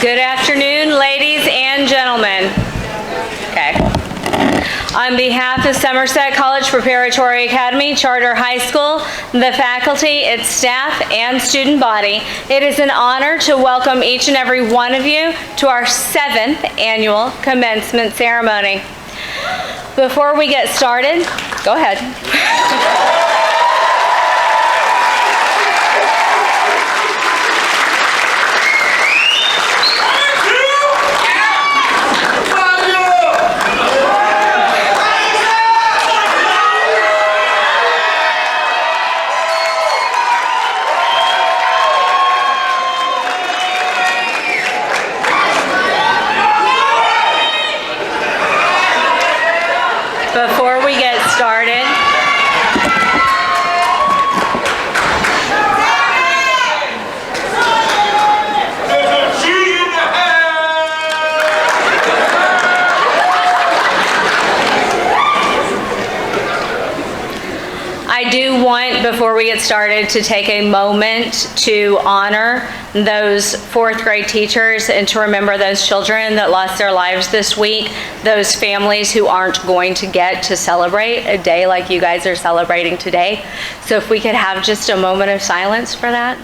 Good afternoon, ladies and gentlemen. Okay. On behalf of Somerset College Preparatory Academy Charter High School, the faculty, its staff, and student body, it is an honor to welcome each and every one of you to our 7th annual commencement ceremony. Before we get started, go ahead. Before we get started, I do want, before we get started, to take a moment to honor those 4th grade teachers and to remember those children that lost their lives this week, those families who aren't going to get to celebrate a day like you guys are celebrating today. So if we could have just a moment of silence for that.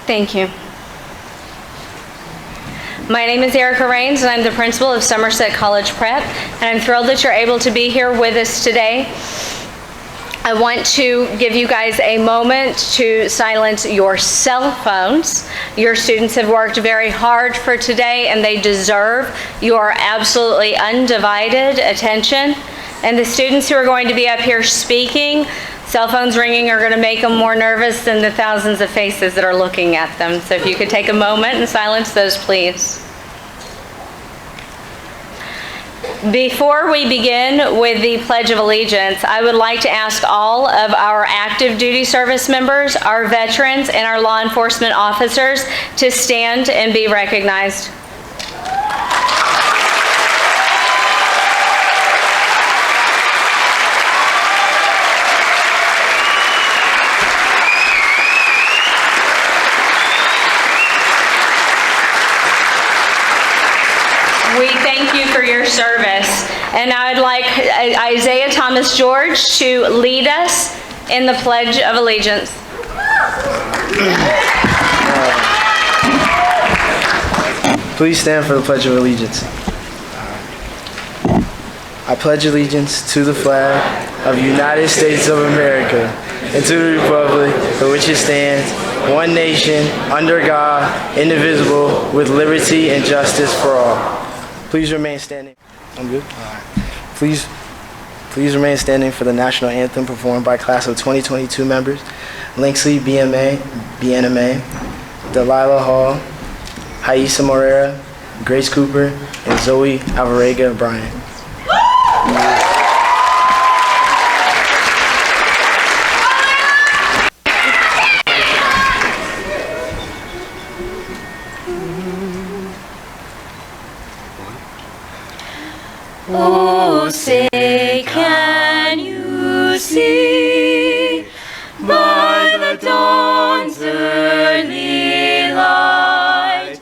Thank you. My name is Erica Rains, and I'm the principal of Somerset College Prep, and I'm thrilled that you're able to be here with us today. I want to give you guys a moment to silence your cell phones. Your students have worked very hard for today, and they deserve your absolutely undivided attention. And the students who are going to be up here speaking, cell phones ringing are going to make them more nervous than the thousands of faces that are looking at them. So if you could take a moment and silence those, please. Before we begin with the Pledge of Allegiance, I would like to ask all of our active duty service members, our veterans, and our law enforcement officers to stand and be recognized. We thank you for your service. And I would like Isaiah Thomas George to lead us in the Pledge of Allegiance. Please stand for the Pledge of Allegiance. I pledge allegiance to the flag of the United States of America and to the republic for which it stands, one nation, under God, indivisible, with liberty and justice for all. Please remain standing. I'm good? All right. Please remain standing for the national anthem performed by class of 2022 members, Linksley BNMA, Delilah Hall, Haisa Morera, Grace Cooper, and Zoe Alvarega Bryant. Oh, say, can you see by the dawn's early light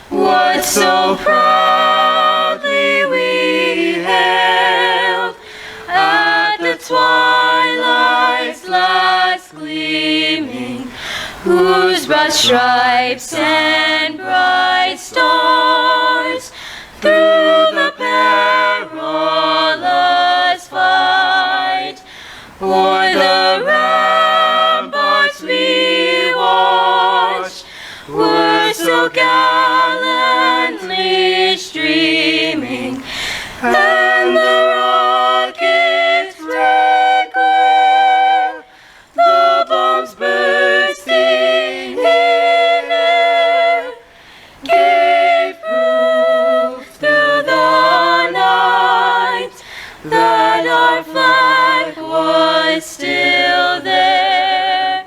what so proudly we hailed at the twilight's last gleaming, whose broad stripes and bright stars through the perilous fight o'er the ramparts we watched were so gallantly streaming, and the rockets red glare, the bombs bursting in air, gave proof through the night that our flag was still there.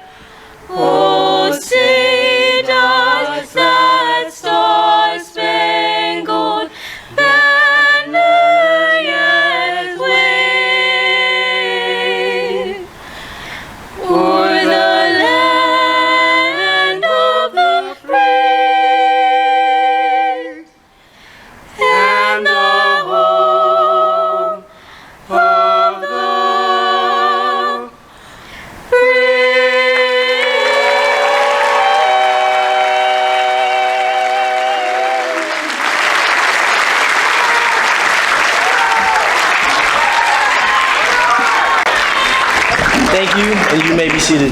Thank you, and you may be seated.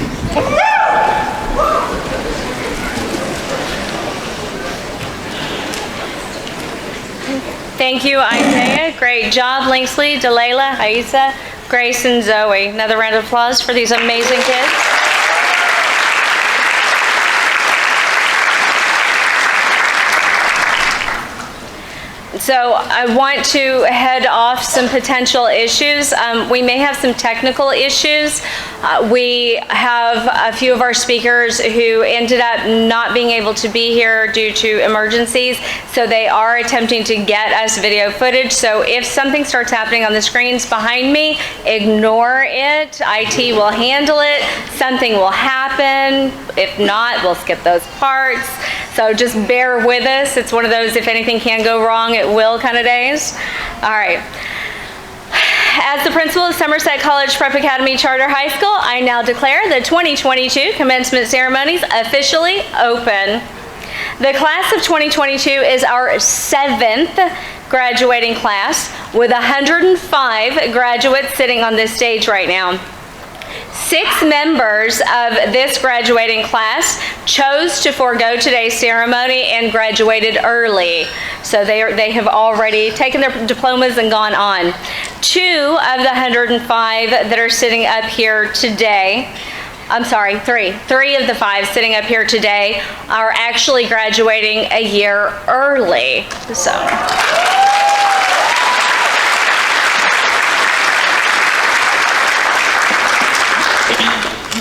Thank you, Isaiah. Great job, Linksley, Delayla, Aisa, Grace, and Zoe. Another round of applause for these amazing kids. So I want to head off some potential issues. We may have some technical issues. We have a few of our speakers who ended up not being able to be here due to emergencies, so they are attempting to get us video footage. So if something starts happening on the screens behind me, ignore it. IT will handle it. Something will happen. If not, we'll skip those parts. So just bear with us. It's one of those, if anything can go wrong, it will kind of days. All right. As the principal of Somerset College Prep Academy Charter High School, I now declare the 2022 commencement ceremonies officially open. The class of 2022 is our 7th graduating class, with 105 graduates sitting on this stage right now. 6 members of this graduating class chose to forego today's ceremony and graduated early. So they have already taken their diplomas and gone on. 2 of the 105 that are sitting up here today, I'm sorry, 3 of the 5 sitting up here today are actually graduating a year early. So.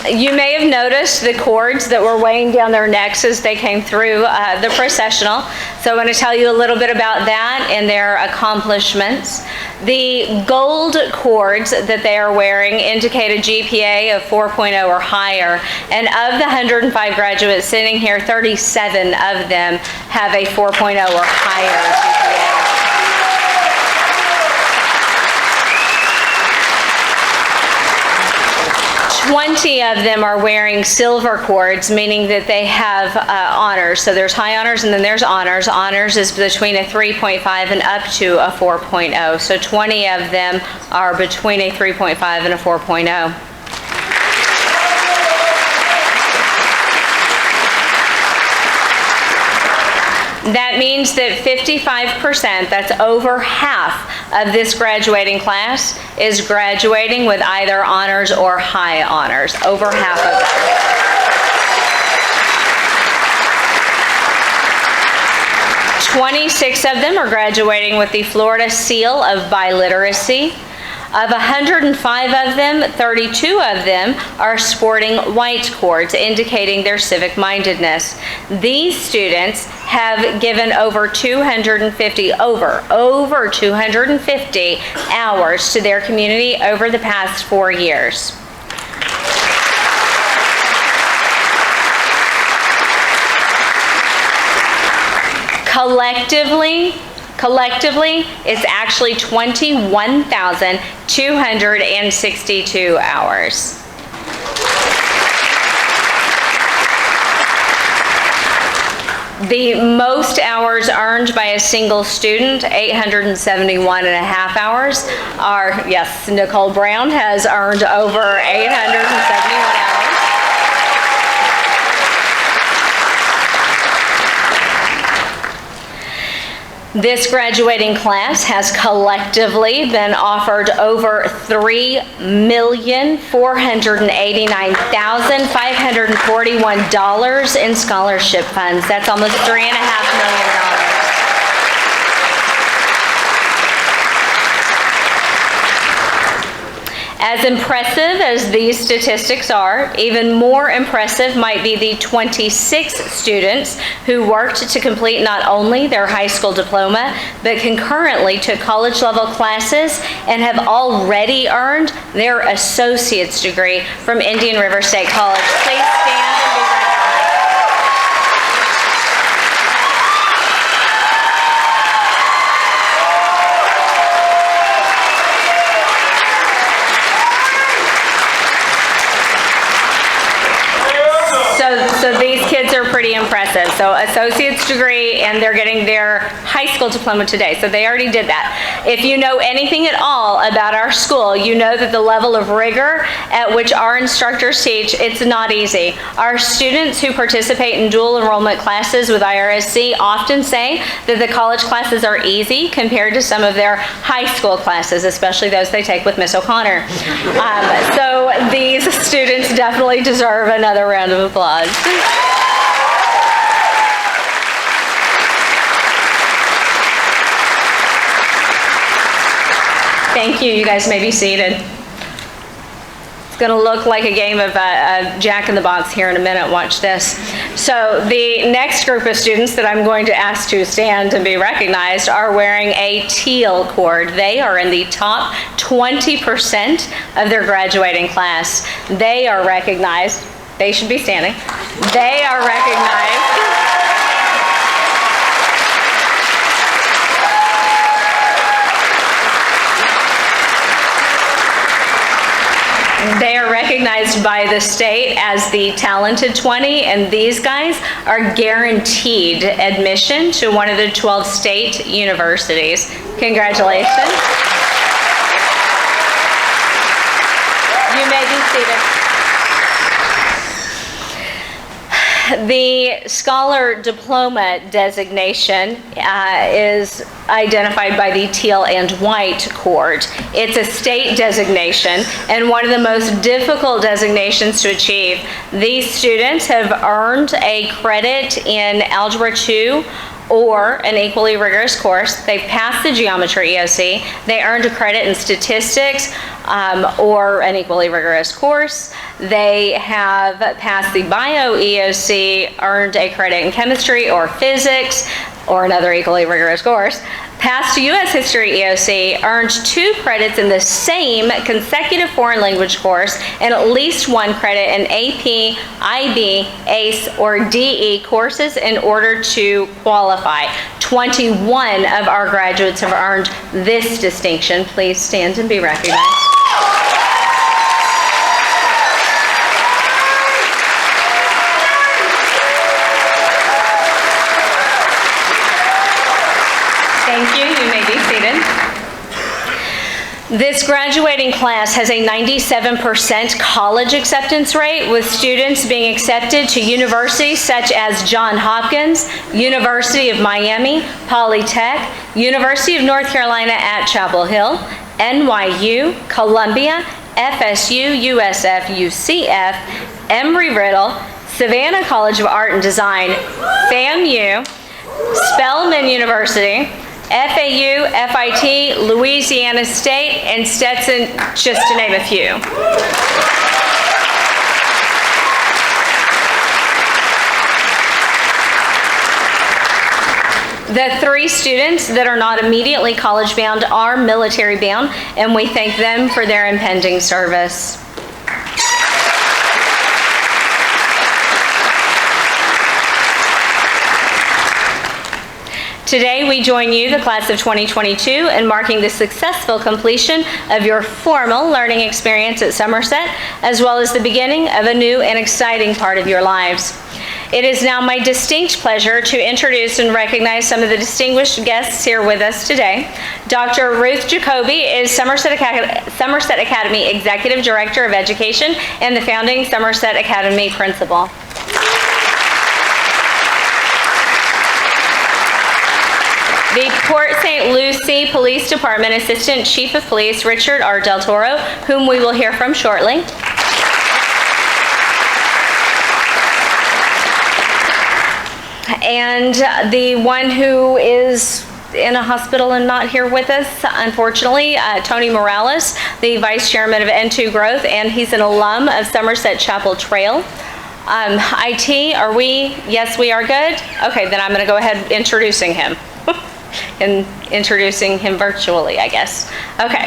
You may have noticed the cords that were weighing down their necks as they came through the processional. So I want to tell you a little bit about that and their accomplishments. The gold cords that they are wearing indicate a GPA of 4.0 or higher. And of the 105 graduates sitting here, 37 of them have a 4.0 or higher GPA. 20 of them are wearing silver cords, meaning that they have honors. So there's high honors and then there's honors. Honors is between a 3.5 and up to a 4.0. So 20 of them are between a 3.5 and a 4.0. That means that 55%, that's over half of this graduating class, is graduating with either honors or high honors. Over half of them. 26 of them are graduating with the Florida Seal of Biliteracy. Of 105 of them, 32 of them are sporting white cords, indicating their civic mindedness. These students have given over 250 hours to their community over the past 4 years. Collectively, it's actually 21,262 hours. The most hours earned by a single student, 871 and a half hours, are, yes, Nicole Brown has earned over 871 hours. This graduating class has collectively been offered over $3,489,541 in scholarship funds. That's almost $3.5 million. As impressive as these statistics are, even more impressive might be the 26 students who worked to complete not only their high school diploma, but concurrently took college-level classes and have already earned their associate's degree from Indian River State College. Please stand and be recognized. So these kids are pretty impressive. So associate's degree, and they're getting their high school diploma today. So they already did that. If you know anything at all about our school, you know that the level of rigor at which our instructors teach, it's not easy. Our students who participate in dual enrollment classes with IRSC often say that the college classes are easy compared to some of their high school classes, especially those they take with Miss O'Connor. So these students definitely deserve another round of applause. Thank you. You guys may be seated. It's going to look like a game of Jack in the Box here in a minute. Watch this. So the next group of students that I'm going to ask to stand and be recognized are wearing a teal cord. They are in the top 20% of their graduating class. They are recognized. They should be standing. They are recognized. They are recognized by the state as the Talented 20, and these guys are guaranteed admission to one of the 12 state universities. Congratulations. You may be seated. The Scholar Diploma designation is identified by the teal and white cord. It's a state designation and one of the most difficult designations to achieve. These students have earned a credit in Algebra 2 or an equally rigorous course. They've passed the geometry EOC. They earned a credit in statistics or an equally rigorous course. They have passed the bio EOC, earned a credit in chemistry or physics or another equally rigorous course. Passed U.S. History EOC, earned 2 credits in the same consecutive foreign language course, and at least 1 credit in AP, IB, ACE, or DE courses in order to qualify. 21 of our graduates have earned this distinction. Please stand and be recognized. Thank you. You may be seated. This graduating class has a 97% college acceptance rate, with students being accepted to universities such as Johns Hopkins, University of Miami, Polytech, University of North Carolina at Chapel Hill, NYU, Columbia, FSU, USF, UCF, Embry-Riddle, Savannah College of Art and Design, FAMU, Spelman University, FAU, FIT, Louisiana State, and Stetson, just to name a few. The 3 students that are not immediately college bound are military bound, and we thank them for their impending service. Today, we join you, the class of 2022, in marking the successful completion of your formal learning experience at Somerset, as well as the beginning of a new and exciting part of your lives. It is now my distinct pleasure to introduce and recognize some of the distinguished guests here with us today. Dr. Ruth Jacoby is Somerset Academy Executive Director of Education and the founding Somerset Academy Principal. The Port St. Lucie Police Department Assistant Chief of Police, Richard R. Del Toro, whom we will hear from shortly. And the one who is in a hospital and not here with us, unfortunately, Tony Morales, the Vice Chairman of N2 Growth, and he's an alum of Somerset Chapel Trail. IT, are we? Yes, we are good? Okay, then I'm going to go ahead introducing him. And introducing him virtually, I guess. Okay.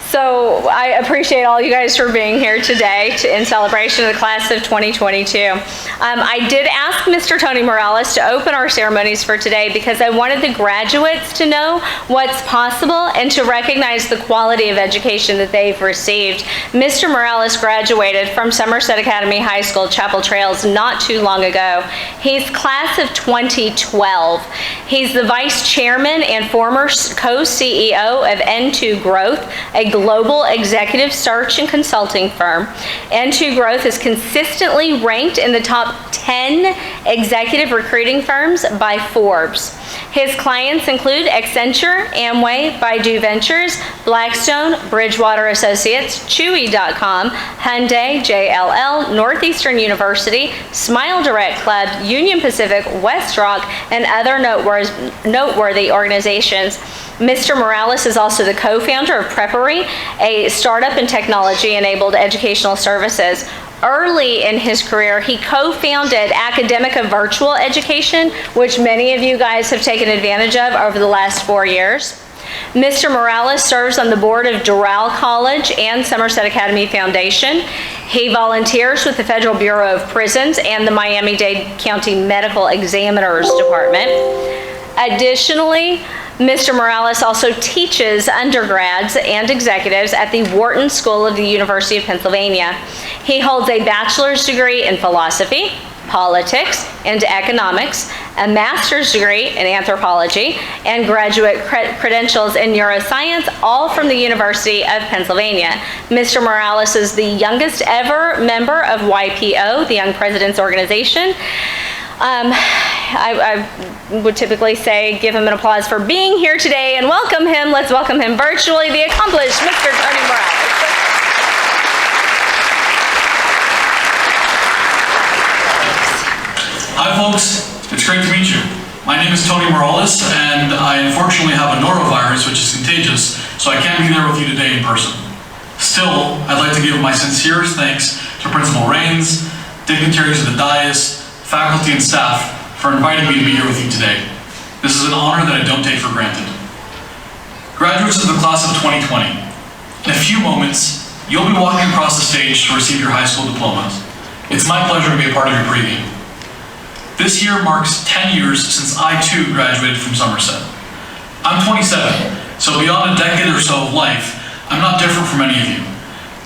So I appreciate all you guys for being here today in celebration of the class of 2022. I did ask Mr. Tony Morales to open our ceremonies for today because I wanted the graduates to know what's possible and to recognize the quality of education that they've received. Mr. Morales graduated from Somerset Academy High School, Chapel Trails, not too long ago. He's class of 2012. He's the vice chairman and former co-CEO of N2 Growth, a global executive search and consulting firm. N2 Growth is consistently ranked in the top 10 executive recruiting firms by Forbes. His clients include Accenture, Amway, Baidu Ventures, Blackstone, Bridgewater Associates, Chewy.com, Hyundai, JLL, Northeastern University, Smile Direct Club, Union Pacific, WestRock, and other noteworthy organizations. Mr. Morales is also the co-founder of Preparatory, a startup in technology-enabled educational services. Early in his career, he co-founded Academica Virtual Education, which many of you guys have taken advantage of over the last 4 years. Mr. Morales serves on the board of Doral College and Somerset Academy Foundation. He volunteers with the Federal Bureau of Prisons and the Miami-Dade County Medical Examiners Department. Additionally, Mr. Morales also teaches undergrads and executives at the Wharton School of the University of Pennsylvania. He holds a bachelor's degree in philosophy, politics, and economics, a master's degree in anthropology, and graduate credentials in neuroscience, all from the University of Pennsylvania. Mr. Morales is the youngest ever member of YPO, the Young Presidents Organization. I would typically say give him an applause for being here today and welcome him. Let's welcome him virtually, the accomplished Mr. Tony Morales. Hi folks, it's great to meet you. My name is Tony Morales and I unfortunately have a norovirus which is contagious, so I can't be there with you today in person. Still, I'd like to give my sincerest thanks to Principal Raines, dignitaries of the dais, faculty and staff for inviting me to be here with you today. This is an honor that I don't take for granted. Graduates of the class of 2020, in a few moments, you'll be walking across the stage to receive your high school diplomas. It's my pleasure to be a part of your preview. This year marks 10 years since I too graduated from Somerset. I'm 27, so beyond a decade or so of life, I'm not different from any of you.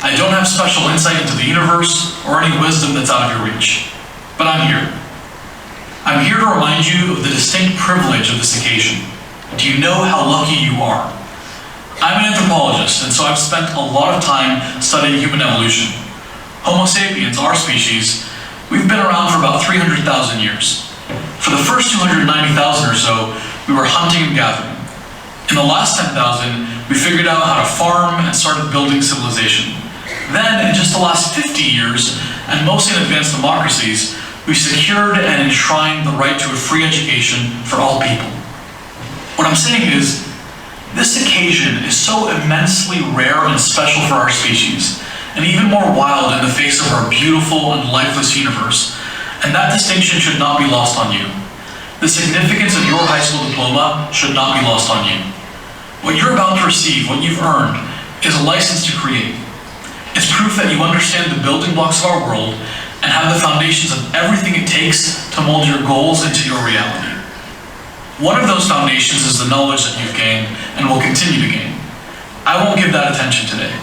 I don't have special insight into the universe or any wisdom that's out of your reach. But I'm here. I'm here to remind you of the distinct privilege of this occasion. Do you know how lucky you are? I'm an anthropologist, and so I've spent a lot of time studying human evolution. Homo sapiens, our species, we've been around for about 300,000 years. For the first 290,000 or so, we were hunting and gathering. In the last 10,000, we figured out how to farm and started building civilization. Then, in just the last 50 years, and mostly in advanced democracies, we've secured and enshrined the right to a free education for all people. What I'm saying is, this occasion is so immensely rare and special for our species, and even more wild in the face of our beautiful and lifeless universe, and that distinction should not be lost on you. The significance of your high school diploma should not be lost on you. What you're about to receive, what you've earned, is a license to create. It's proof that you understand the building blocks of our world and have the foundations of everything it takes to mold your goals into your reality. One of those foundations is the knowledge that you've gained and will continue to gain. I won't give that attention today.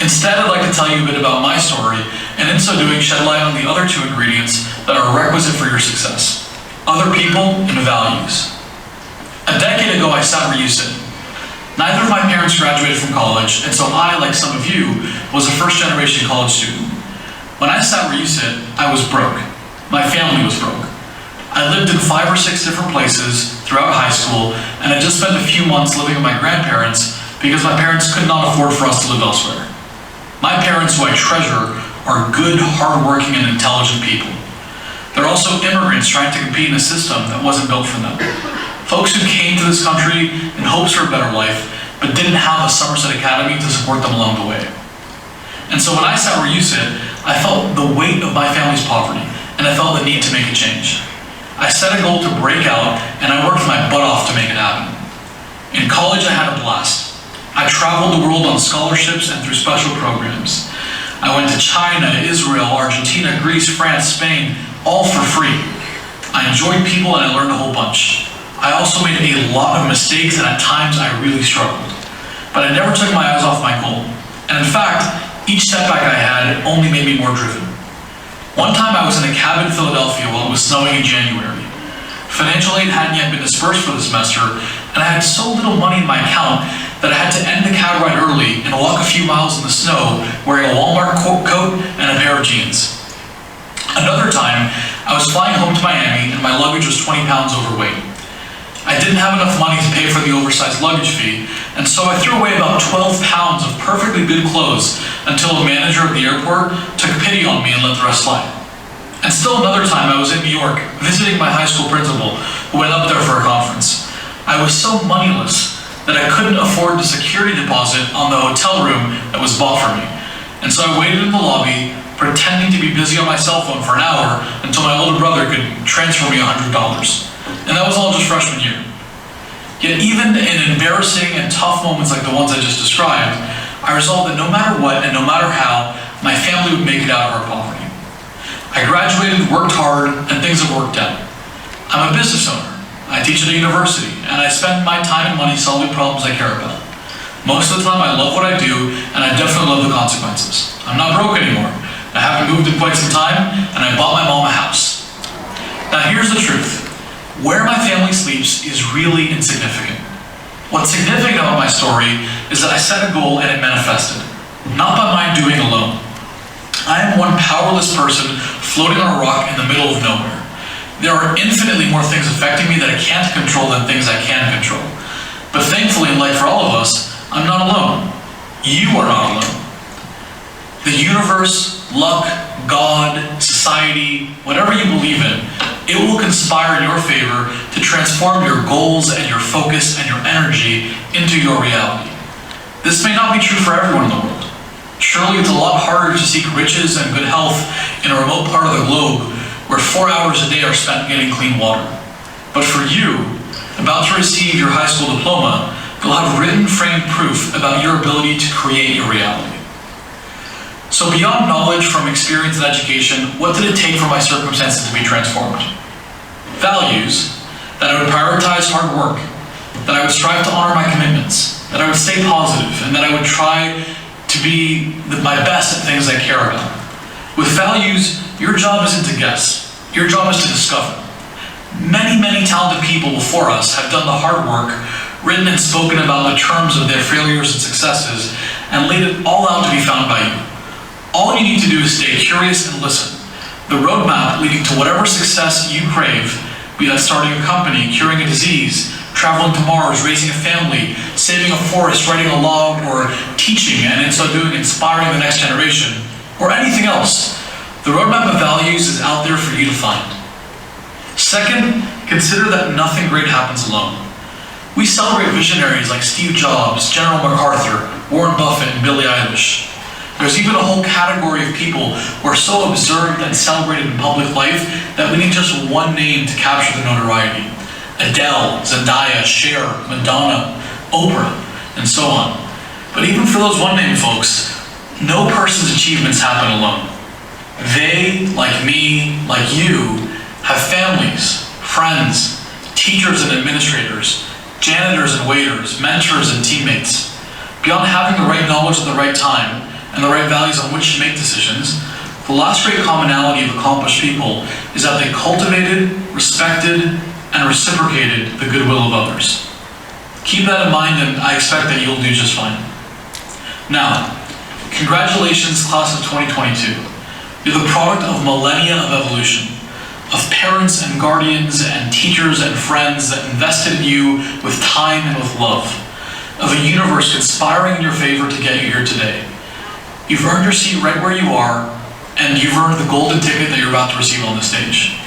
Instead, I'd like to tell you a bit about my story, and in so doing, shed light on the other two ingredients that are requisite for your success: other people and values. A decade ago, I sat where you sit. Neither of my parents graduated from college, and so I, like some of you, was a first-generation college student. When I sat where you sit, I was broke. My family was broke. I lived in 5 or 6 different places throughout high school, and I just spent a few months living with my grandparents because my parents could not afford for us to live elsewhere. My parents, who I treasure, are good, hardworking, and intelligent people. They're also immigrants trying to compete in a system that wasn't built for them. Folks who came to this country in hopes for a better life, but didn't have a Somerset Academy to support them along the way. And so when I sat where you sit, I felt the weight of my family's poverty, and I felt the need to make a change. I set a goal to break out, and I worked my butt off to make it happen. In college, I had a blast. I traveled the world on scholarships and through special programs. I went to China, Israel, Argentina, Greece, France, Spain, all for free. I enjoyed people and I learned a whole bunch. I also made a lot of mistakes and at times I really struggled. But I never took my eyes off my goal. And in fact, each setback I had only made me more driven. One time I was in a cabin in Philadelphia while it was snowing in January. Financial aid hadn't yet been dispersed for the semester, and I had so little money in my account that I had to end the cab ride early and walk a few miles in the snow wearing a Walmart coat and a pair of jeans. Another time, I was flying home to Miami and my luggage was 20 pounds overweight. I didn't have enough money to pay for the oversized luggage fee, and so I threw away about 12 pounds of perfectly good clothes until the manager of the airport took pity on me and let the rest slide. And still another time I was in New York visiting my high school principal who went up there for a conference. I was so moneyless that I couldn't afford the security deposit on the hotel room that was bought for me. And so I waited in the lobby, pretending to be busy on my cell phone for an hour until my older brother could transfer me $100. And that was all just freshman year. Yet even in embarrassing and tough moments like the ones I just described, I resolved that no matter what and no matter how, my family would make it out of our poverty. I graduated, worked hard, and things have worked out. I'm a business owner. I teach at a university, and I spend my time and money solving problems I care about. Most of the time I love what I do, and I definitely love the consequences. I'm not broke anymore. I haven't moved in quite some time, and I bought my mom a house. Now here's the truth. Where my family sleeps is really insignificant. What's significant about my story is that I set a goal and it manifested, not by my doing alone. I am one powerless person floating on a rock in the middle of nowhere. There are infinitely more things affecting me that I can't control than things I can control. But thankfully, like for all of us, I'm not alone. You are not alone. The universe, luck, God, society, whatever you believe in, it will conspire in your favor to transform your goals and your focus and your energy into your reality. This may not be true for everyone in the world. Surely it's a lot harder to seek riches and good health in a remote part of the globe where 4 hours a day are spent getting clean water. But for you, about to receive your high school diploma, you'll have written framed proof about your ability to create your reality. So beyond knowledge from experience and education, what did it take for my circumstances to be transformed? Values, that I would prioritize hard work, that I would strive to honor my commitments, that I would stay positive, and that I would try to be my best at things I care about. With values, your job isn't to guess, your job is to discover. Many, many talented people before us have done the hard work, written and spoken about the terms of their failures and successes, and laid it all out to be found by you. All you need to do is stay curious and listen. The roadmap leading to whatever success you crave, be that starting a company, curing a disease, traveling to Mars, raising a family, saving a forest, writing a law, or teaching, and in so doing inspiring the next generation, or anything else, the roadmap of values is out there for you to find. Second, consider that nothing great happens alone. We celebrate visionaries like Steve Jobs, General MacArthur, Warren Buffett, and Billie Eilish. There's even a whole category of people who are so observed and celebrated in public life that we need just one name to capture the notoriety. Adele, Zendaya, Cher, Madonna, Oprah, and so on. But even for those one-name folks, no person's achievements happen alone. They, like me, like you, have families, friends, teachers and administrators, janitors and waiters, mentors and teammates. Beyond having the right knowledge at the right time and the right values on which to make decisions, the last great commonality of accomplished people is that they cultivated, respected, and reciprocated the goodwill of others. Keep that in mind and I expect that you'll do just fine. Now, congratulations class of 2022. You're the product of millennia of evolution, of parents and guardians and teachers and friends that invested in you with time and with love, of a universe conspiring in your favor to get you here today. You've earned your seat right where you are, and you've earned the golden ticket that you're about to receive on the stage.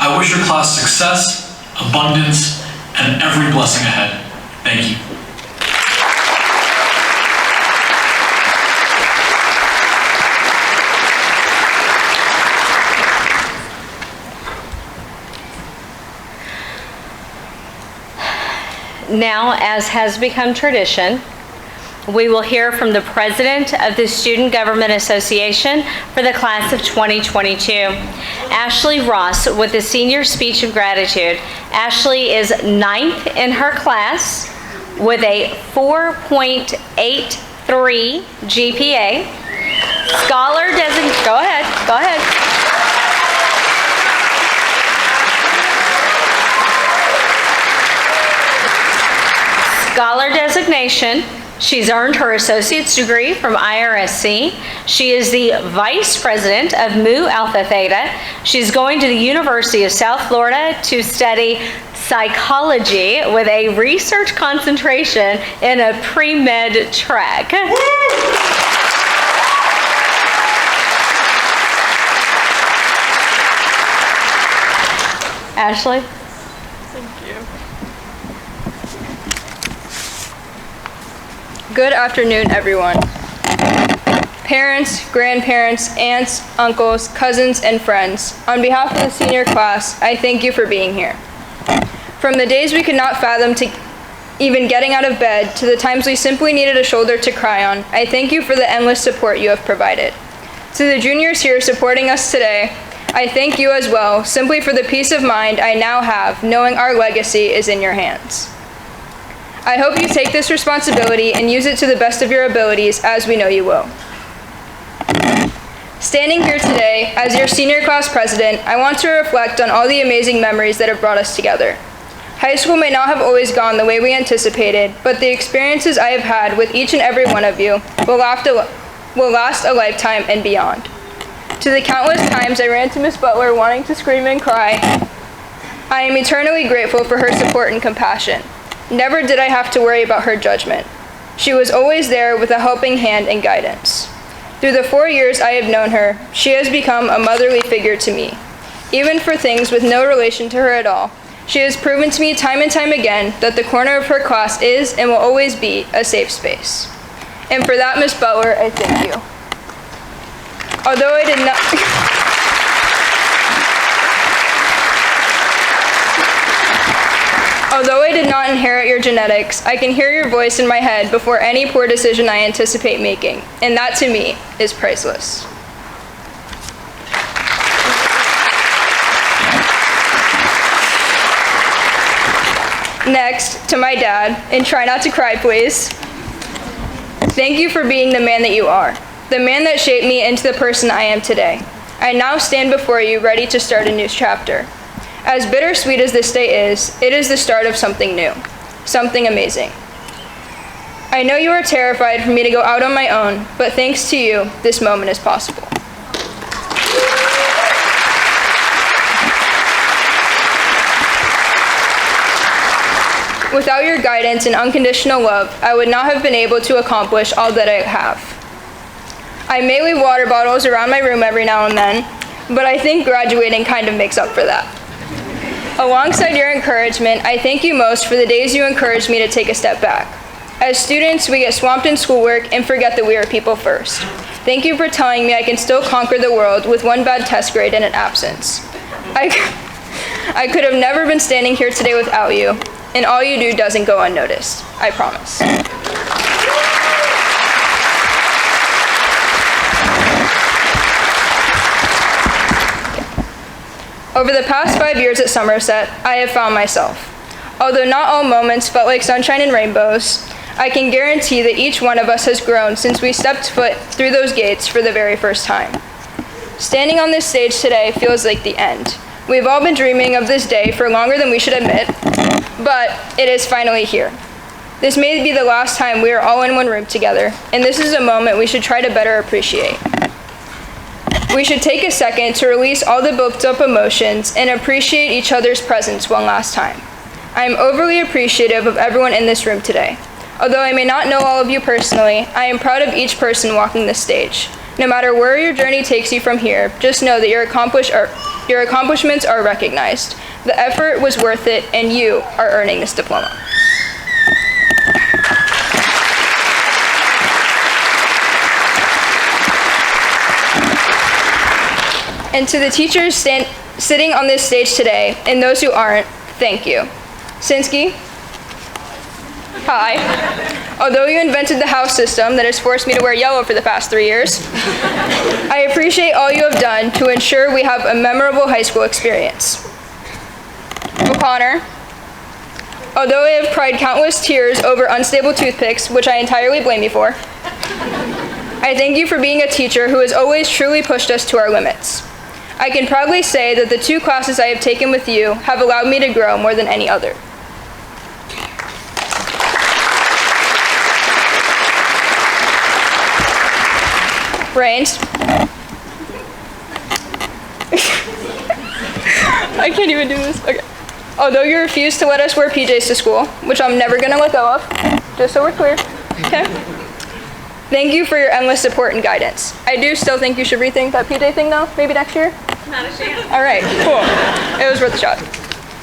I wish your class success, abundance, and every blessing ahead. Thank you. Now, as has become tradition, we will hear from the president of the Student Government Association for the class of 2022, Ashley Ross, with the senior speech of gratitude. Ashley is 9th in her class with a 4.83 GPA. Scholar designation. Go ahead. Scholar designation. She's earned her associate's degree from IRSC. She is the vice president of Mu Alpha Theta. She's going to the University of South Florida to study psychology with a research concentration in a pre-med track. Ashley? Good afternoon, everyone. Parents, grandparents, aunts, uncles, cousins, and friends, on behalf of the senior class, I thank you for being here. From the days we could not fathom to even getting out of bed to the times we simply needed a shoulder to cry on, I thank you for the endless support you have provided. To the juniors here supporting us today, I thank you as well, simply for the peace of mind I now have knowing our legacy is in your hands. I hope you take this responsibility and use it to the best of your abilities, as we know you will. Standing here today as your senior class president, I want to reflect on all the amazing memories that have brought us together. High school may not have always gone the way we anticipated, but the experiences I have had with each and every one of you will last a lifetime and beyond. To the countless times I ran to Miss Butler wanting to scream and cry, I am eternally grateful for her support and compassion. Never did I have to worry about her judgment. She was always there with a helping hand and guidance. Through the 4 years I have known her, she has become a motherly figure to me. Even for things with no relation to her at all, she has proven to me time and time again that the corner of her class is and will always be a safe space. And for that, Miss Butler, I thank you. Although I did not... Although I did not inherit your genetics, I can hear your voice in my head before any poor decision I anticipate making, and that to me is priceless. Next, to my dad, and try not to cry, please. Thank you for being the man that you are, the man that shaped me into the person I am today. I now stand before you ready to start a new chapter. As bittersweet as this day is, it is the start of something new, something amazing. I know you are terrified for me to go out on my own, but thanks to you, this moment is possible. Without your guidance and unconditional love, I would not have been able to accomplish all that I have. I may leave water bottles around my room every now and then, but I think graduating kind of makes up for that. Alongside your encouragement, I thank you most for the days you encouraged me to take a step back. As students, we get swamped in schoolwork and forget that we are people first. Thank you for telling me I can still conquer the world with one bad test grade and an absence. I could have never been standing here today without you, and all you do doesn't go unnoticed. I promise. Over the past 5 years at Somerset, I have found myself. Although not all moments felt like sunshine and rainbows, I can guarantee that each one of us has grown since we stepped foot through those gates for the very first time. Standing on this stage today feels like the end. We've all been dreaming of this day for longer than we should admit, but it is finally here. This may be the last time we are all in one room together, and this is a moment we should try to better appreciate. We should take a second to release all the built-up emotions and appreciate each other's presence one last time. I am overly appreciative of everyone in this room today. Although I may not know all of you personally, I am proud of each person walking this stage. No matter where your journey takes you from here, just know that your accomplishments are recognized. The effort was worth it, and you are earning this diploma. And to the teachers sitting on this stage today, and those who aren't, thank you. Sinsky? Hi. Although you invented the house system that has forced me to wear yellow for the past 3 years, I appreciate all you have done to ensure we have a memorable high school experience. O'Connor. Although I have cried countless tears over unstable toothpicks, which I entirely blame you for, I thank you for being a teacher who has always truly pushed us to our limits. I can proudly say that the 2 classes I have taken with you have allowed me to grow more than any other. Brains. I can't even do this. Okay. Although you refuse to let us wear PJs to school, which I'm never gonna let go of, just so we're clear. Okay. Thank you for your endless support and guidance. I do still think you should rethink that PJ thing though, maybe next year? Not a chance. All right, cool. It was worth a shot.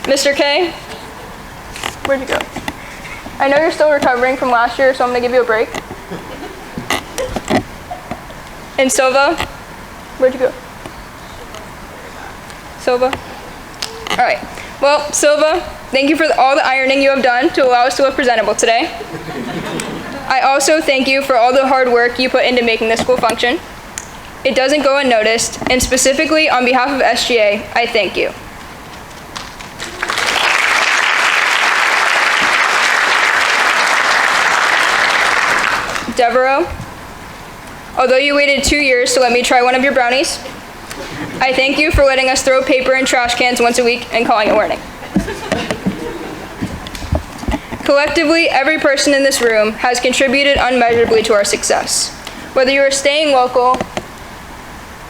Mr. K, where'd you go? I know you're still recovering from last year, so I'm gonna give you a break. And Silva, where'd you go? Silva? All right. Well, Silva, thank you for all the ironing you have done to allow us to look presentable today. I also thank you for all the hard work you put into making this school function. It doesn't go unnoticed, and specifically on behalf of SGA, I thank you. Devereaux, although you waited 2 years to let me try one of your brownies, I thank you for letting us throw paper in trash cans once a week and calling it learning. Collectively, every person in this room has contributed unmeasurably to our success. Whether you are staying local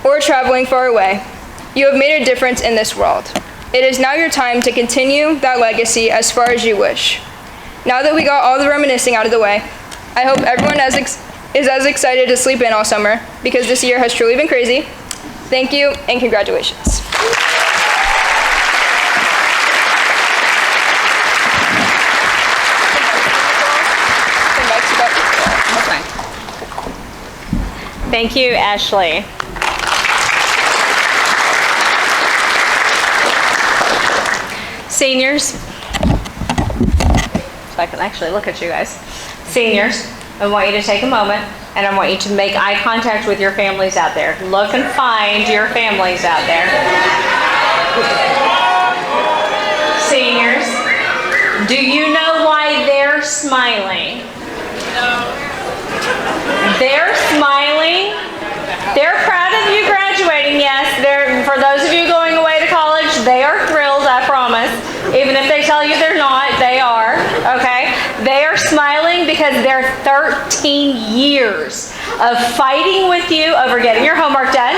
or traveling far away, you have made a difference in this world. It is now your time to continue that legacy as far as you wish. Now that we got all the reminiscing out of the way, I hope everyone is as excited to sleep in all summer, because this year has truly been crazy. Thank you, and congratulations. Thank you, Ashley. Seniors, so I can actually look at you guys. Seniors, I want you to take a moment and I want you to make eye contact with your families out there. Look and find your families out there. Seniors, do you know why they're smiling? They're smiling. They're proud of you graduating, yes. For those of you going away to college, they are thrilled, I promise. Even if they tell you they're not, they are, okay? They are smiling because they're 13 years of fighting with you over getting your homework done,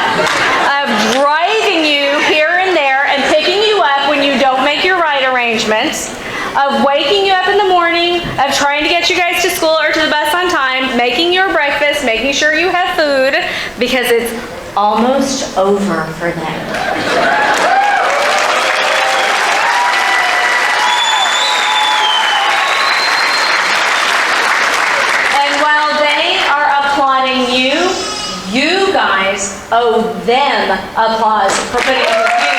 of driving you here and there and picking you up when you don't make your right arrangements, of waking you up in the morning, of trying to get you guys to school or to the bus on time, making your breakfast, making sure you have food, because it's almost over for them. And while they are applauding you, you guys owe them applause for putting up with you.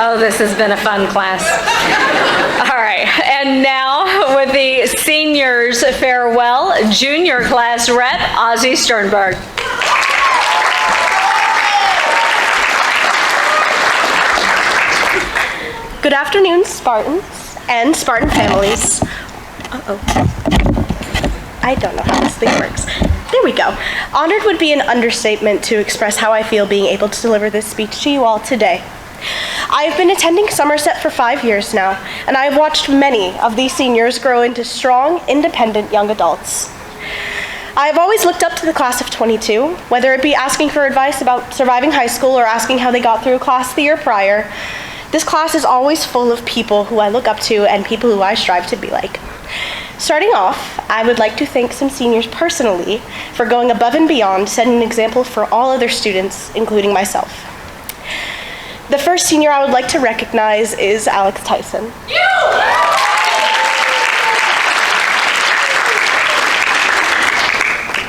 Oh, this has been a fun class. All right, and now with the seniors farewell, junior class rep, Ozzy Sternberg. Good afternoon, Spartans and Spartan families. I don't know how this thing works. There we go. Honored would be an understatement to express how I feel being able to deliver this speech to you all today. I have been attending Somerset for 5 years now, and I have watched many of these seniors grow into strong, independent young adults. I have always looked up to the class of 22, whether it be asking for advice about surviving high school or asking how they got through class the year prior. This class is always full of people who I look up to and people who I strive to be like. Starting off, I would like to thank some seniors personally for going above and beyond, setting an example for all other students, including myself. The first senior I would like to recognize is Alex Tyson.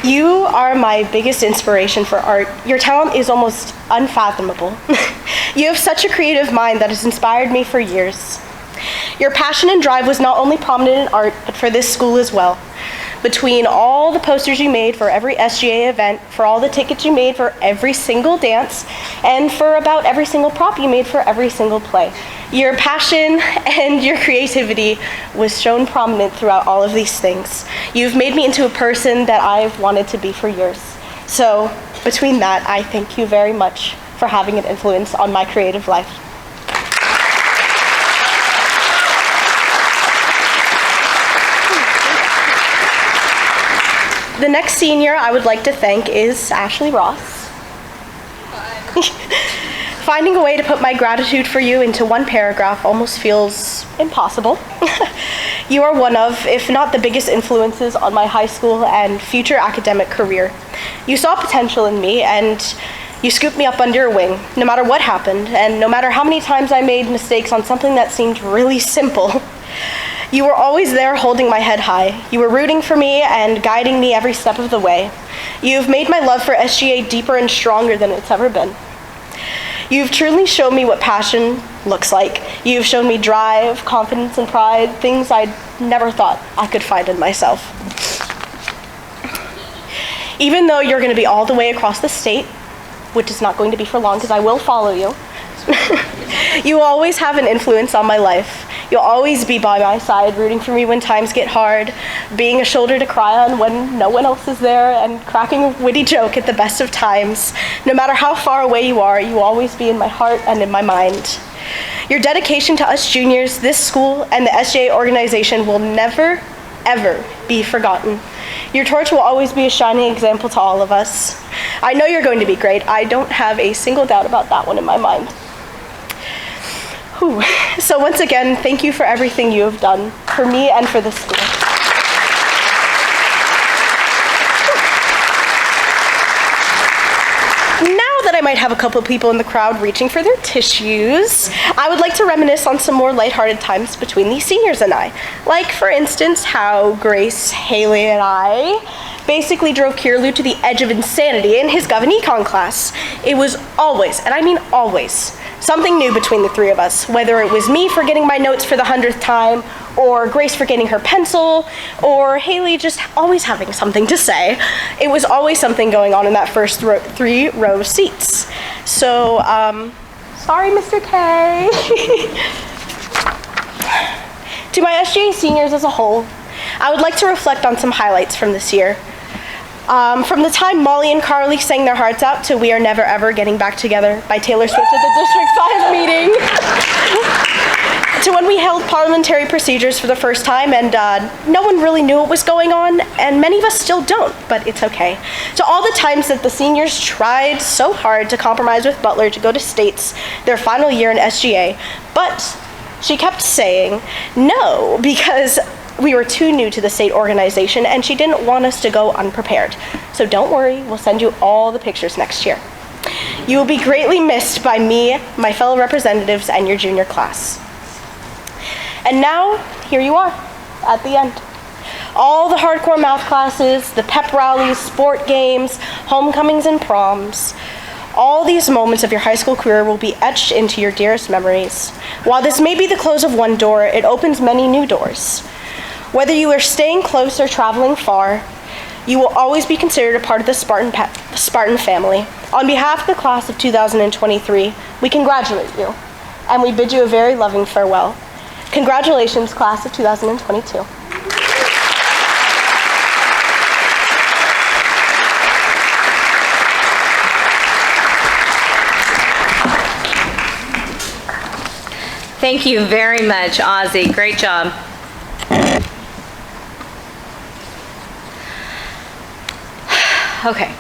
You are my biggest inspiration for art. Your talent is almost unfathomable. You have such a creative mind that has inspired me for years. Your passion and drive was not only prominent in art, but for this school as well. Between all the posters you made for every SGA event, for all the tickets you made for every single dance, and for about every single prop you made for every single play. Your passion and your creativity was shown prominent throughout all of these things. You've made me into a person that I've wanted to be for years. So between that, I thank you very much for having an influence on my creative life. The next senior I would like to thank is Ashley Ross. Finding a way to put my gratitude for you into one paragraph almost feels impossible. You are one of, if not the biggest influences on my high school and future academic career. You saw potential in me and you scooped me up under your wing, no matter what happened, and no matter how many times I made mistakes on something that seemed really simple. You were always there holding my head high. You were rooting for me and guiding me every step of the way. You've made my love for SGA deeper and stronger than it's ever been. You've truly shown me what passion looks like. You've shown me drive, confidence, and pride, things I never thought I could find in myself. Even though you're going to be all the way across the state, which is not going to be for long because I will follow you, you always have an influence on my life. You'll always be by my side, rooting for me when times get hard, being a shoulder to cry on when no one else is there, and cracking a witty joke at the best of times. No matter how far away you are, you will always be in my heart and in my mind. Your dedication to us juniors, this school, and the SGA organization will never, ever be forgotten. Your torch will always be a shining example to all of us. I know you're going to be great. I don't have a single doubt about that one in my mind. Whew. So once again, thank you for everything you have done for me and for the school. Now that I might have a couple of people in the crowd reaching for their tissues, I would like to reminisce on some more lighthearted times between these seniors and I. Like, for instance, how Grace, Haley, and I basically drove Kierlu to the edge of insanity in his Gov and Econ class. It was always, and I mean always, something new between the three of us, whether it was me forgetting my notes for the 100th time, or Grace forgetting her pencil, or Haley just always having something to say. It was always something going on in that first three row seats. So, sorry, Mr. K. To my SGA seniors as a whole, I would like to reflect on some highlights from this year. From the time Molly and Carly sang their hearts out to We Are Never Ever Getting Back Together by Taylor Swift at the District 5 meeting, to when we held parliamentary procedures for the first time and no one really knew what was going on, and many of us still don't, but it's okay. To all the times that the seniors tried so hard to compromise with Butler to go to States their final year in SGA, but she kept saying no because we were too new to the state organization and she didn't want us to go unprepared. So don't worry, we'll send you all the pictures next year. You will be greatly missed by me, my fellow representatives, and your junior class. And now, here you are, at the end. All the hardcore math classes, the pep rallies, sport games, homecomings, and proms. All these moments of your high school career will be etched into your dearest memories. While this may be the close of one door, it opens many new doors. Whether you are staying close or traveling far, you will always be considered a part of the Spartan family. On behalf of the class of 2023, we congratulate you, and we bid you a very loving farewell. Congratulations, class of 2022. Thank you very much, Ozzy. Great job. Okay,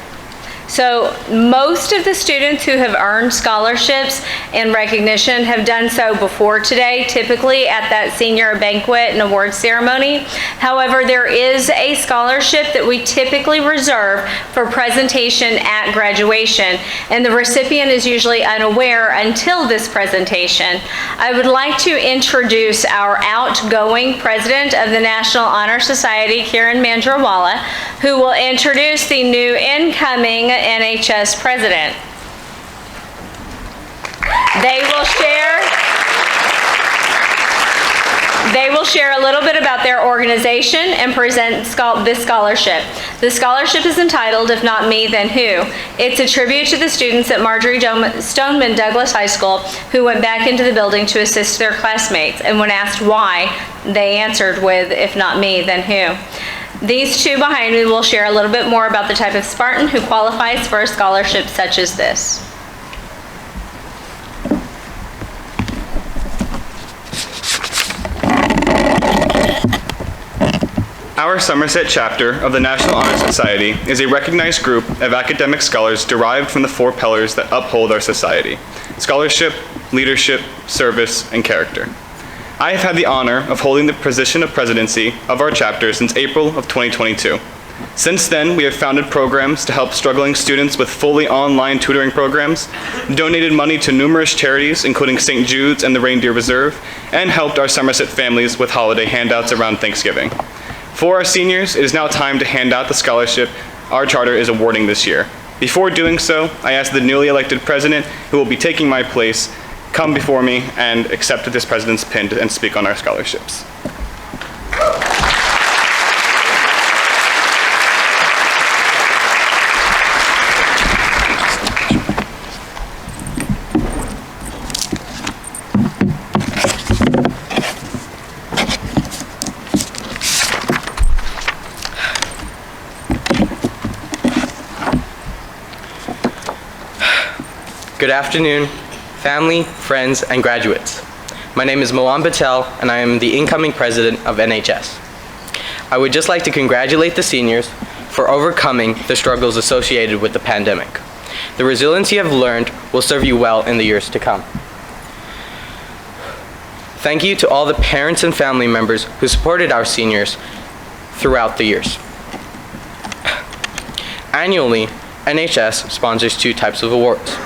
So most of the students who have earned scholarships and recognition have done so before today, typically at that senior banquet and award ceremony. However, there is a scholarship that we typically reserve for presentation at graduation, and the recipient is usually unaware until this presentation. I would like to introduce our outgoing president of the National Honor Society, Kiran Manjrawala, who will introduce the new incoming NHS president. They will share a little bit about their organization and present this scholarship. The scholarship is entitled, If Not Me, Then Who? It's a tribute to the students at Marjorie Stoneman Douglas High School who went back into the building to assist their classmates, and when asked why, they answered with, if not me, then who? These two behind me will share a little bit more about the type of Spartan who qualifies for a scholarship such as this. Our Somerset chapter of the National Honor Society is a recognized group of academic scholars derived from the four pillars that uphold our society: scholarship, leadership, service, and character. I have had the honor of holding the position of presidency of our chapter since April of 2022. Since then, we have founded programs to help struggling students with fully online tutoring programs, donated money to numerous charities, including St. Jude's and the Reindeer Reserve, and helped our Somerset families with holiday handouts around Thanksgiving. For our seniors, it is now time to hand out the scholarship our charter is awarding this year. Before doing so, I ask the newly elected president, who will be taking my place, come before me and accept this president's pin and speak on our scholarships. Good afternoon, family, friends, and graduates. My name is Milan Patel, and I am the incoming president of NHS. I would just like to congratulate the seniors for overcoming the struggles associated with the pandemic. The resilience you have learned will serve you well in the years to come. Thank you to all the parents and family members who supported our seniors throughout the years. Annually, NHS sponsors two types of awards.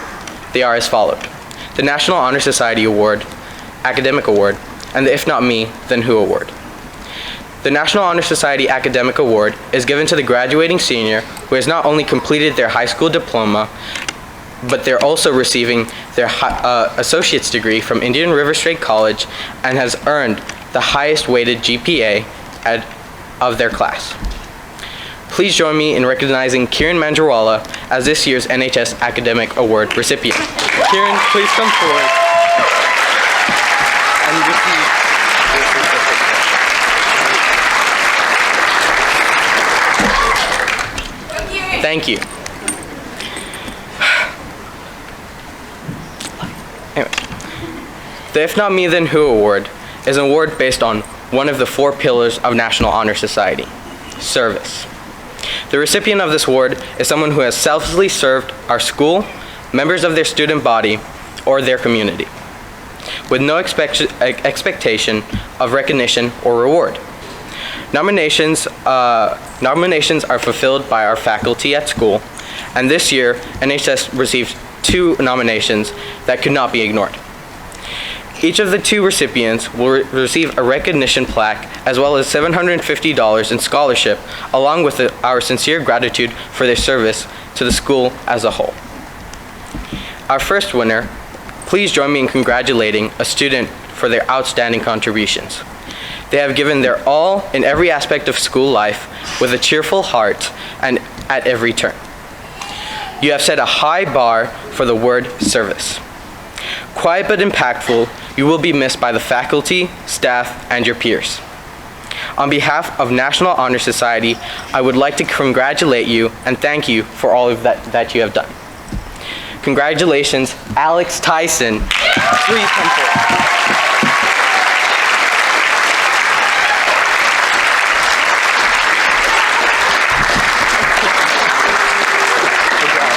They are as followed: the National Honor Society Award, Academic Award, and the If Not Me, Then Who Award. The National Honor Society Academic Award is given to the graduating senior who has not only completed their high school diploma, but they're also receiving their associate's degree from Indian River State College and has earned the highest weighted GPA of their class. Please join me in recognizing Kiran Manjrawala as this year's NHS Academic Award recipient. Kiran, please come forward and receive this certificate. Thank you. Anyway, the If Not Me, Then Who Award is an award based on one of the four pillars of National Honor Society: service. The recipient of this award is someone who has selflessly served our school, members of their student body, or their community, with no expectation of recognition or reward. Nominations are fulfilled by our faculty at school, and this year, NHS received two nominations that could not be ignored. Each of the two recipients will receive a recognition plaque as well as $750 in scholarship, along with our sincere gratitude for their service to the school as a whole. Our first winner, please join me in congratulating a student for their outstanding contributions. They have given their all in every aspect of school life with a cheerful heart and at every turn. You have set a high bar for the word service. Quiet but impactful, you will be missed by the faculty, staff, and your peers. On behalf of National Honor Society, I would like to congratulate you and thank you for all of that you have done. Congratulations, Alex Tyson. Please come forward. Good job.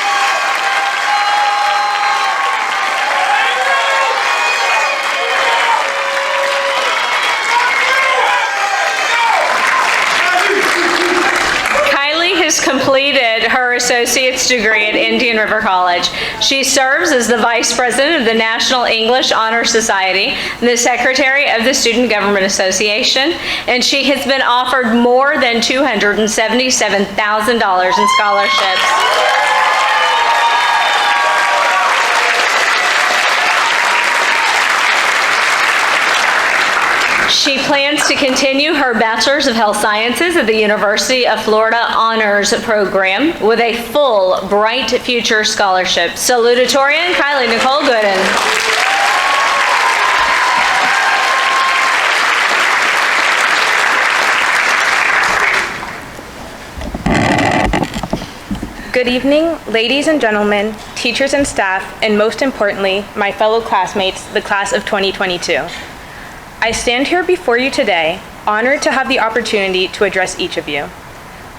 associate's degree at Indian River College. She serves as the vice president of the National English Honor Society, and the secretary of the Student Government Association, and she has been offered more than $277,000 in scholarships. She plans to continue her Bachelor's of Health Sciences at the University of Florida Honors Program with a full Bright Future Scholarship. Salutatorian, Kylie Nicole Gooden. Good evening, ladies and gentlemen, teachers and staff, and most importantly, my fellow classmates, the class of 2022. I stand here before you today, honored to have the opportunity to address each of you.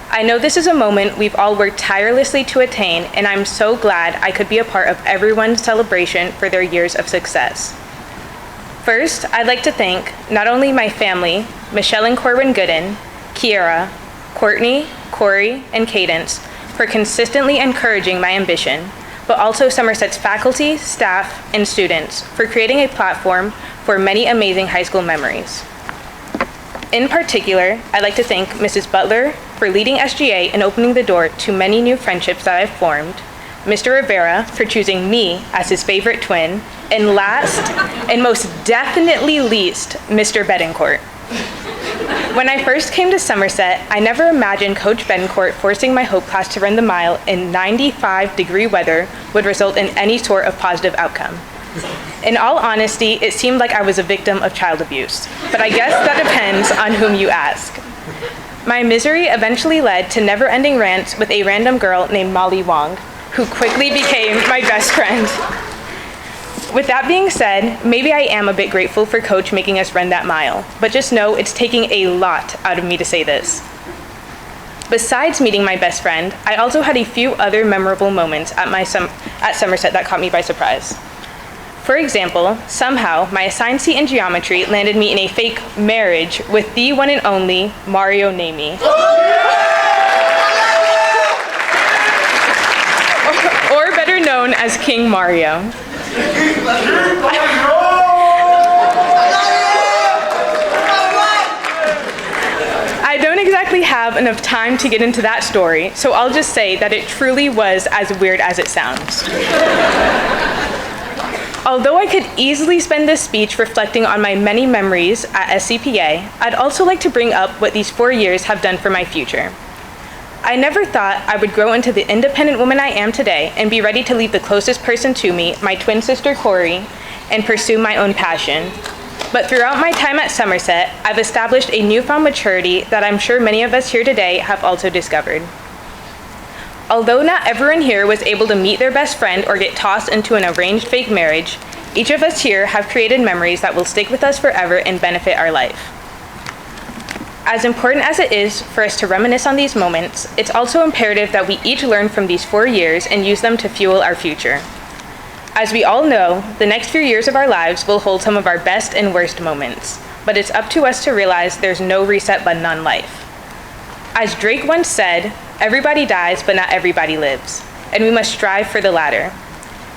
I know this is a moment we've all worked tirelessly to attain, and I'm so glad I could be a part of everyone's celebration for their years of success. First, I'd like to thank not only my family, Michelle and Corwin Gooden, Kiera, Courtney, Corey, and Cadence, for consistently encouraging my ambition, but also Somerset's faculty, staff, and students for creating a platform for many amazing high school memories. In particular, I'd like to thank Mrs. Butler for leading SGA and opening the door to many new friendships that I've formed, Mr. Rivera for choosing me as his favorite twin, and last, and most definitely least, Mr. Betancourt. When I first came to Somerset, I never imagined Coach Betancourt forcing my Hope class to run the mile in 95-degree weather would result in any sort of positive outcome. In all honesty, it seemed like I was a victim of child abuse, but I guess that depends on whom you ask. My misery eventually led to never-ending rants with a random girl named Molly Wong, who quickly became my best friend. With that being said, maybe I am a bit grateful for Coach making us run that mile, but just know it's taking a lot out of me to say this. Besides meeting my best friend, I also had a few other memorable moments at Somerset that caught me by surprise. For example, somehow my assigned seat in geometry landed me in a fake marriage with the one and only Mario Namey. Or better known as King Mario. I don't exactly have enough time to get into that story, so I'll just say that it truly was as weird as it sounds. Although I could easily spend this speech reflecting on my many memories at SCPA, I'd also like to bring up what these 4 years have done for my future. I never thought I would grow into the independent woman I am today and be ready to leave the closest person to me, my twin sister Corey, and pursue my own passion. But throughout my time at Somerset, I've established a newfound maturity that I'm sure many of us here today have also discovered. Although not everyone here was able to meet their best friend or get tossed into an arranged fake marriage, each of us here have created memories that will stick with us forever and benefit our life. As important as it is for us to reminisce on these moments, it's also imperative that we each learn from these 4 years and use them to fuel our future. As we all know, the next few years of our lives will hold some of our best and worst moments, but it's up to us to realize there's no reset button on life. As Drake once said, everybody dies, but not everybody lives, and we must strive for the latter.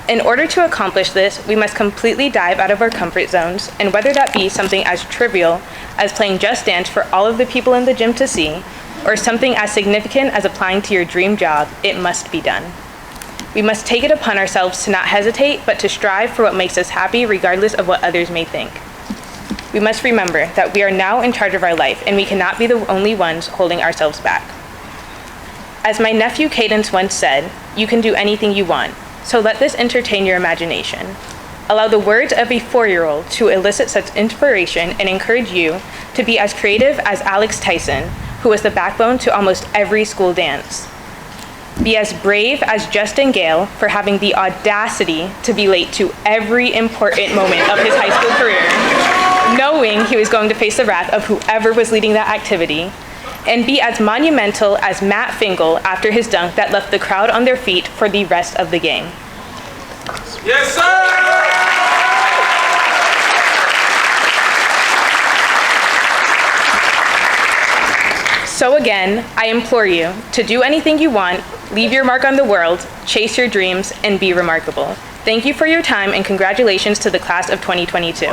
In order to accomplish this, we must completely dive out of our comfort zones, and whether that be something as trivial as playing Just Dance for all of the people in the gym to see, or something as significant as applying to your dream job, it must be done. We must take it upon ourselves to not hesitate, but to strive for what makes us happy regardless of what others may think. We must remember that we are now in charge of our life, and we cannot be the only ones holding ourselves back. As my nephew Cadence once said, you can do anything you want, so let this entertain your imagination. Allow the words of a 4-year-old to elicit such inspiration and encourage you to be as creative as Alex Tyson, who was the backbone to almost every school dance. Be as brave as Justin Gale for having the audacity to be late to every important moment of his high school career, knowing he was going to face the wrath of whoever was leading that activity. And be as monumental as Matt Fingal after his dunk that left the crowd on their feet for the rest of the game. Yes, sir! So again, I implore you to do anything you want, Leave your mark on the world, chase your dreams, and be remarkable. Thank you for your time and congratulations to the class of 2022.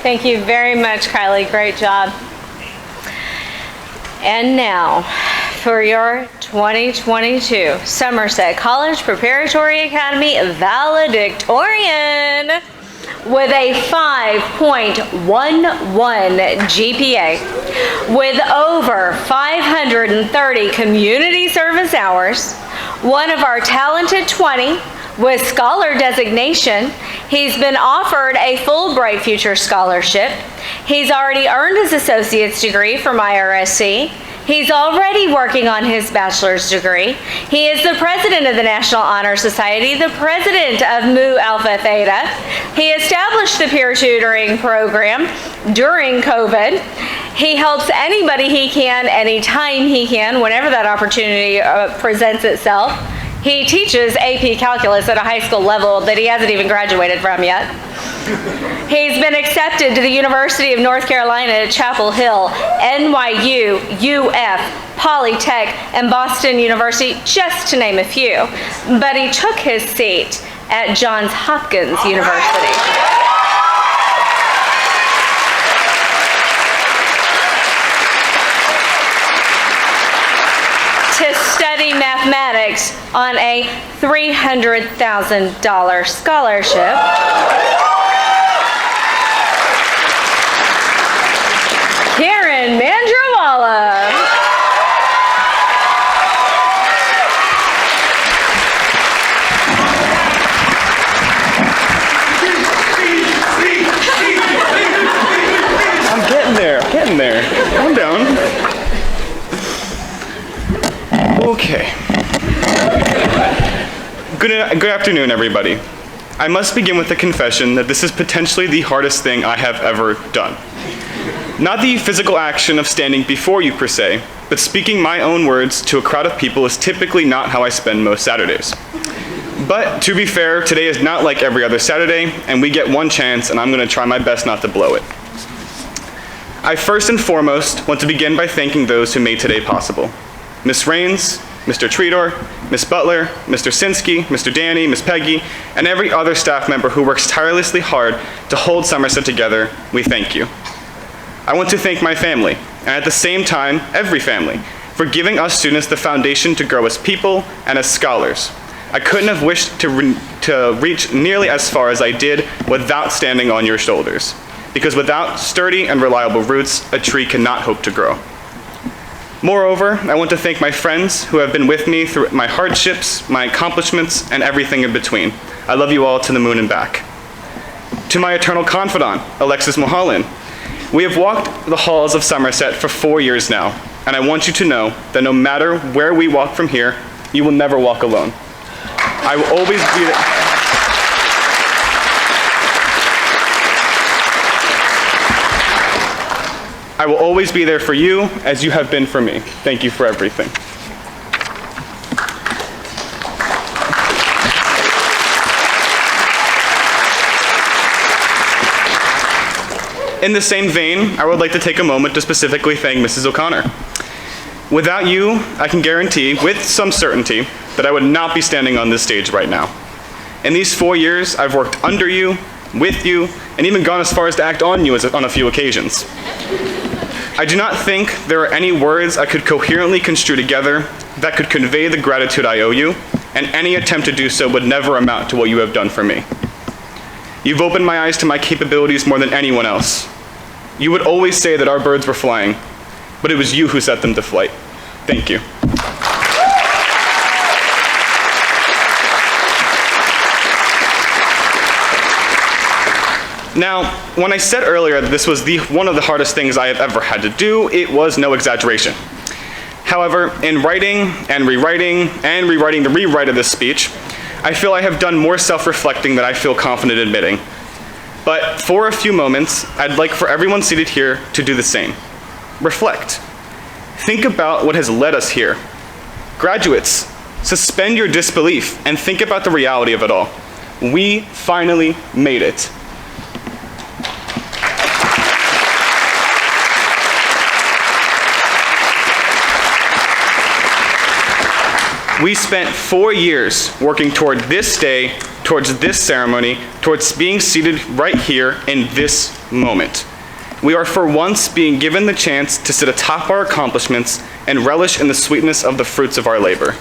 Thank you very much, Kylie. Great job. And now, for your 2022 Somerset College Preparatory Academy Valedictorian with a 5.11 GPA, with over 530 community service hours, one of our talented 20 with scholar designation. He's been offered a Fulbright Future Scholarship. He's already earned his associate's degree from IRSC. He's already working on his bachelor's degree. He is the president of the National Honor Society, the president of Mu Alpha Theta. He established the peer tutoring program during COVID. He helps anybody he can, anytime he can, whenever that opportunity presents itself. He teaches AP Calculus at a high school level that he hasn't even graduated from yet. He's been accepted to the University of North Carolina at Chapel Hill, NYU, UF, Polytech, and Boston University, just to name a few. But he took his seat at Johns Hopkins University. To study mathematics on a $300,000 scholarship. Karen Mandrawala. I'm getting there. Calm down. Okay. Good afternoon, everybody. I must begin with a confession that this is potentially the hardest thing I have ever done. Not the physical action of standing before you per se, but speaking my own words to a crowd of people is typically not how I spend most Saturdays. But to be fair, today is not like every other Saturday, and we get one chance, and I'm going to try my best not to blow it. I first and foremost want to begin by thanking those who made today possible. Miss Rains, Mr. Treador, Miss Butler, Mr. Sinsky, Mr. Danny, Miss Peggy, and every other staff member who works tirelessly hard to hold Somerset together, we thank you. I want to thank my family, and at the same time, every family, for giving us students the foundation to grow as people and as scholars. I couldn't have wished to reach nearly as far as I did without standing on your shoulders, because without sturdy and reliable roots, a tree cannot hope to grow. Moreover, I want to thank my friends who have been with me through my hardships, my accomplishments, and everything in between. I love you all to the moon and back. To my eternal confidant, Alexis Mulholland, we have walked the halls of Somerset for 4 years now, and I want you to know that no matter where we walk from here, you will never walk alone. I will always be there. I will always be there for you as you have been for me. Thank you for everything. In the same vein, I would like to take a moment to specifically thank Mrs. O'Connor. Without you, I can guarantee with some certainty that I would not be standing on this stage right now. In these 4 years, I've worked under you, with you, and even gone as far as to act on you on a few occasions. I do not think there are any words I could coherently construe together that could convey the gratitude I owe you, and any attempt to do so would never amount to what you have done for me. You've opened my eyes to my capabilities more than anyone else. You would always say that our birds were flying, but it was you who set them to flight. Thank you. Now, when I said earlier that this was one of the hardest things I have ever had to do, it was no exaggeration. However, in writing and rewriting the rewrite of this speech, I feel I have done more self-reflecting than I feel confident admitting. But for a few moments, I'd like for everyone seated here to do the same. Reflect. Think about what has led us here. Graduates, Suspend your disbelief and think about the reality of it all. We finally made it. We spent 4 years working toward this day, towards this ceremony, towards being seated right here in this moment. We are for once being given the chance to sit atop our accomplishments and relish in the sweetness of the fruits of our labor.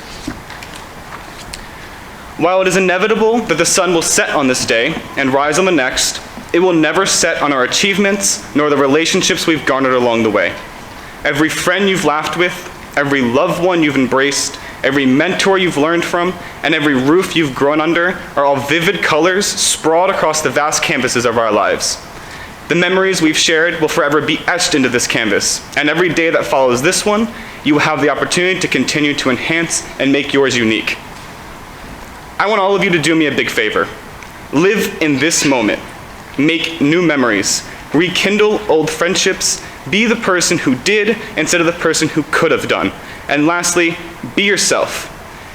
While it is inevitable that the sun will set on this day and rise on the next, it will never set on our achievements nor the relationships we've garnered along the way. Every friend you've laughed with, every loved one you've embraced, every mentor you've learned from, and every roof you've grown under are all vivid colors sprawled across the vast canvases of our lives. The memories we've shared will forever be etched into this canvas, and every day that follows this one, you will have the opportunity to continue to enhance and make yours unique. I want all of you to do me a big favor. Live in this moment. Make new memories. Rekindle old friendships. Be the person who did instead of the person who could have done. And lastly, be yourself.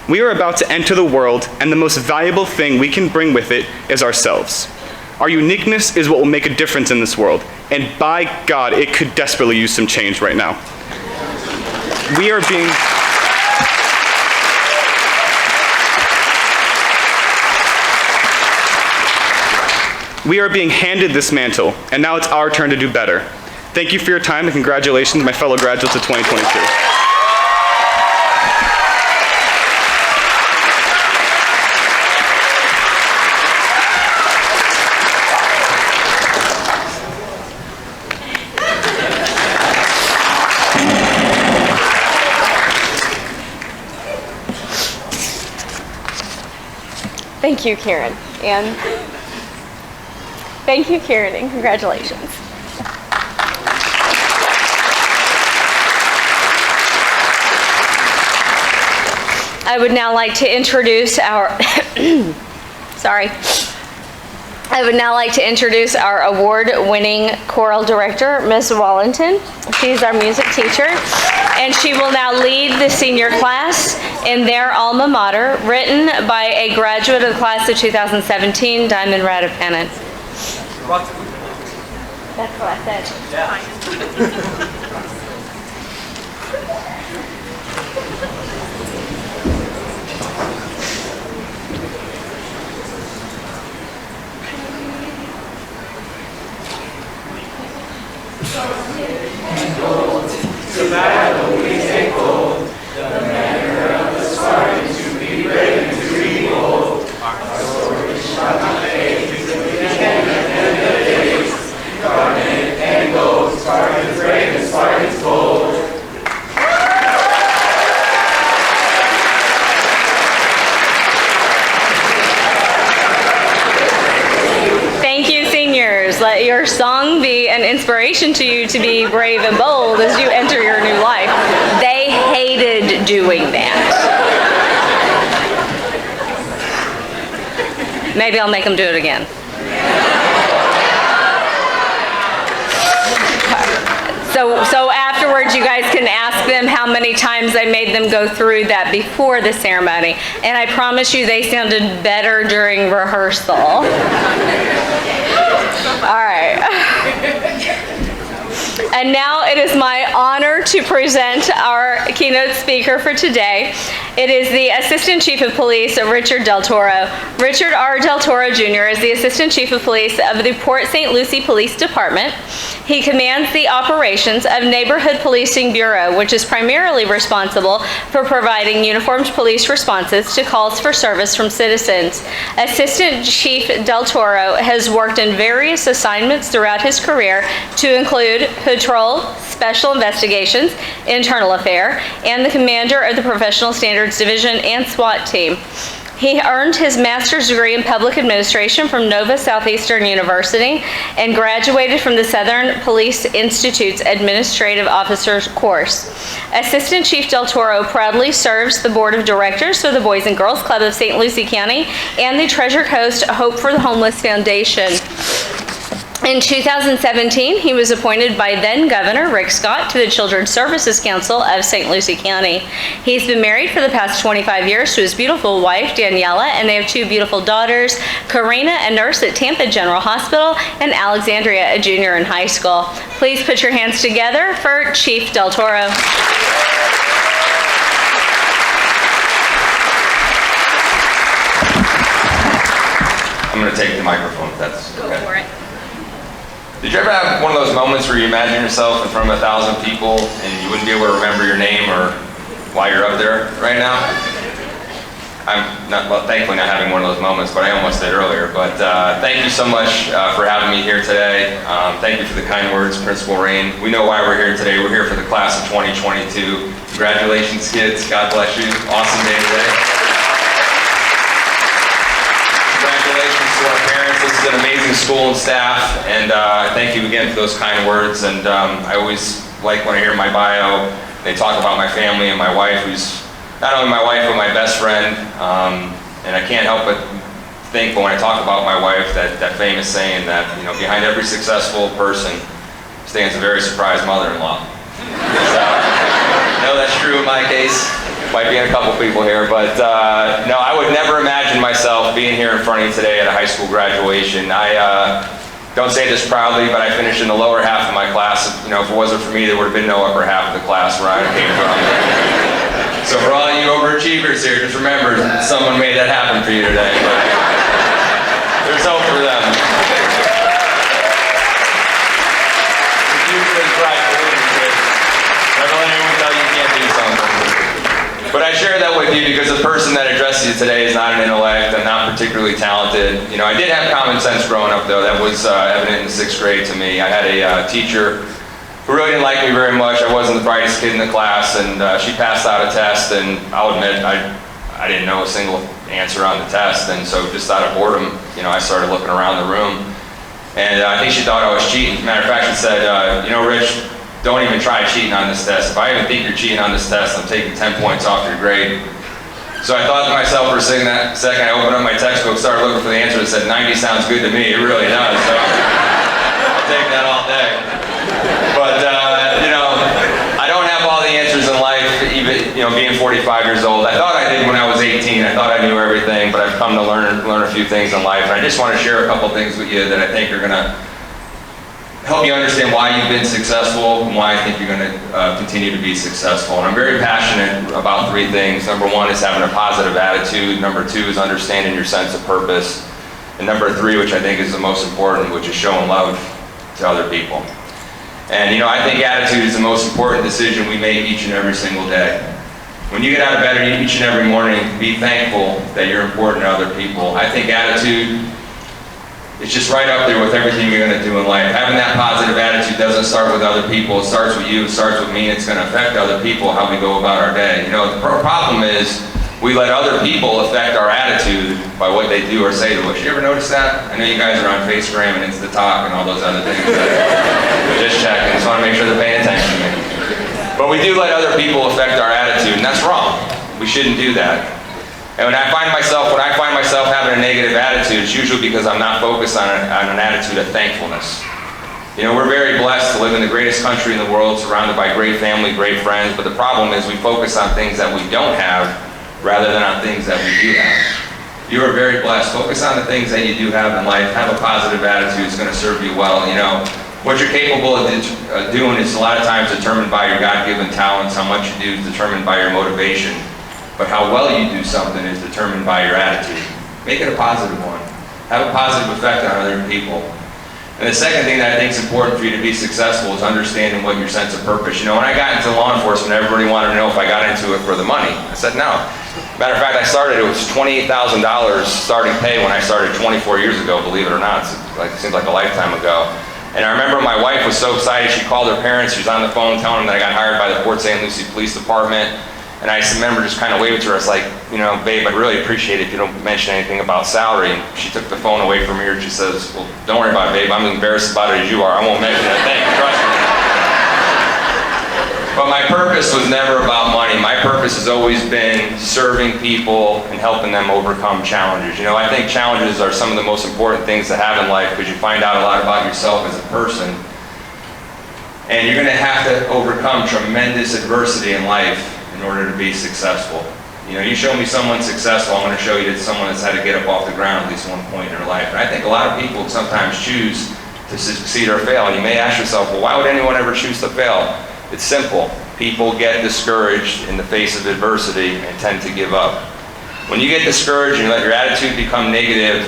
We are about to enter the world, and the most valuable thing we can bring with it is ourselves. Our uniqueness is what will make a difference in this world, and by God, it could desperately use some change right now. We are being handed this mantle, and now it's our turn to do better. Thank you for your time, and congratulations, my fellow graduates of 2022. Thank you, Karen, and congratulations. I would now like to introduce our award-winning choral director, Ms. Wallington. She's our music teacher, and she will now lead the senior class in their alma mater, written by a graduate of the class of 2017, Diamond Radapanen. That's what I said. Yeah. To battle we take hold, the manner of the Spartan to be brave and to be bold. Our sword we shall not fade, till we can end the days. Garnet and gold, Spartans brave and Spartans bold. Thank you, seniors. Let your song be an inspiration to you to be brave and bold as you enter your new life. They hated doing that. Maybe I'll make them do it again. So afterwards, you guys can ask them how many times I made them go through that before the ceremony. And I promise you they sounded better during rehearsal. All right. And now it is my honor to present our keynote speaker for today. It is the Assistant Chief of Police, Richard Del Toro. Richard R. Del Toro Jr. is the Assistant Chief of Police of the Port St. Lucie Police Department. He commands the operations of Neighborhood Policing Bureau, which is primarily responsible for providing uniformed police responses to calls for service from citizens. Assistant Chief Del Toro has worked in various assignments throughout his career to include patrol, special investigations, internal affair, and the commander of the Professional Standards Division and SWAT team. He earned his master's degree in public administration from Nova Southeastern University and graduated from the Southern Police Institute's Administrative Officers course. Assistant Chief Del Toro proudly serves the Board of Directors for the Boys and Girls Club of St. Lucie County and the Treasure Coast Hope for the Homeless Foundation. In 2017, he was appointed by then Governor Rick Scott to the Children's Services Council of St. Lucie County. He's been married for the past 25 years to his beautiful wife, Daniela, and they have two beautiful daughters, Karina, a nurse at Tampa General Hospital, and Alexandria, a junior in high school. Please put your hands together for Chief Del Toro. I'm going to take the microphone if that's okay. Go for it. Did you ever have one of those moments where you imagine yourself in front of 1,000 people and you wouldn't be able to remember your name or why you're up there right now? I'm not, well, thankfully not having one of those moments, but I almost did earlier. But thank you so much for having me here today. Thank you for the kind words, Principal Rain. We know why we're here today. We're here for the class of 2022. Congratulations, kids. God bless you. Awesome day today. Congratulations to our parents. This is an amazing school and staff, and thank you again for those kind words. And I always like when I hear my bio, they talk about my family and my wife, who's not only my wife, but my best friend. And I can't help but think when I talk about my wife, that famous saying that, you know, behind every successful person stands a very surprised mother-in-law. So, no, that's true in my case. Might be in a couple people here, but no, I would never imagine myself being here in front of you today at a high school graduation. I don't say this proudly, but I finished in the lower half of my class. You know, if it wasn't for me, there would have been no upper half of the class where I came from. So for all you overachievers here, just remember, someone made that happen for you today. But there's hope for them. The future is bright, believe me, kids. Never let anyone tell you you can't do something. But I share that with you because the person that addresses you today is not an intellect and not particularly talented. You know, I did have common sense growing up, though. That was evident in the 6th grade to me. I had a teacher who really didn't like me very much. I wasn't the brightest kid in the class, and she passed out a test, and I'll admit I didn't know a single answer on the test, and so just out of boredom, you know, I started looking around the room, and I think she thought I was cheating. Matter of fact, she said, you know, Rich, don't even try cheating on this test. If I even think you're cheating on this test, I'm taking 10 points off your grade. So I thought to myself for a second, I opened up my textbook, started looking for the answer, and said, 90 sounds good to me. It really does. So I'll take that all day. But, you know, I don't have all the answers in life, even, you know, being 45 years old. I thought I did when I was 18. I thought I knew everything, but I've come to learn a few things in life. And I just want to share a couple things with you that I think are going to help you understand why you've been successful and why I think you're going to continue to be successful. And I'm very passionate about 3 things. Number 1 is having a positive attitude. Number 2 is understanding your sense of purpose. And number 3, which I think is the most important, which is showing love to other people. And you know, I think attitude is the most important decision we make each and every single day. When you get out of bed each and every morning, be thankful that you're important to other people. I think attitude is just right up there with everything you're going to do in life. Having that positive attitude doesn't start with other people. It starts with you. It starts with me. It's going to affect other people, how we go about our day. You know, the problem is we let other people affect our attitude by what they do or say to us. You ever notice that? I know you guys are on Facegram and Insta-Talk and all those other things. Just checking. Just want to make sure they're paying attention to me. But we do let other people affect our attitude, and that's wrong. We shouldn't do that. And when I find myself having a negative attitude, it's usually because I'm not focused on an attitude of thankfulness. You know, we're very blessed to live in the greatest country in the world, surrounded by great family, great friends, but the problem is we focus on things that we don't have rather than on things that we do have. You are very blessed. Focus on the things that you do have in life. Have a positive attitude. It's going to serve you well. You know, what you're capable of doing is a lot of times determined by your God-given talents. How much you do is determined by your motivation. But how well you do something is determined by your attitude. Make it a positive one. Have a positive effect on other people. And the second thing that I think is important for you to be successful is understanding what your sense of purpose. You know, when I got into law enforcement, everybody wanted to know if I got into it for the money. I said no. Matter of fact, it was $28,000 starting pay when I started 24 years ago, believe it or not. It seems like a lifetime ago. And I remember my wife was so excited, she called her parents, she was on the phone telling them that I got hired by the Port St. Lucie Police Department. And I just remember just kind of waving to her. I was like, you know, babe, I'd really appreciate it if you don't mention anything about salary. And she took the phone away from me and she says, well, don't worry about it, babe. I'm embarrassed about it as you are. I won't mention a thing, trust me. But my purpose was never about money. My purpose purpose has always been serving people and helping them overcome challenges. You know, I think challenges are some of the most important things to have in life because you find out a lot about yourself as a person. And you're going to have to overcome tremendous adversity in life in order to be successful. You know, you show me someone successful, I'm going to show you that someone that's had to get up off the ground at least one point in their life. And I think a lot of people sometimes choose to succeed or fail. And you may ask yourself, well, why would anyone ever choose to fail? It's simple. People get discouraged in the face of adversity and tend to give up. When you get discouraged and you let your attitude become negative,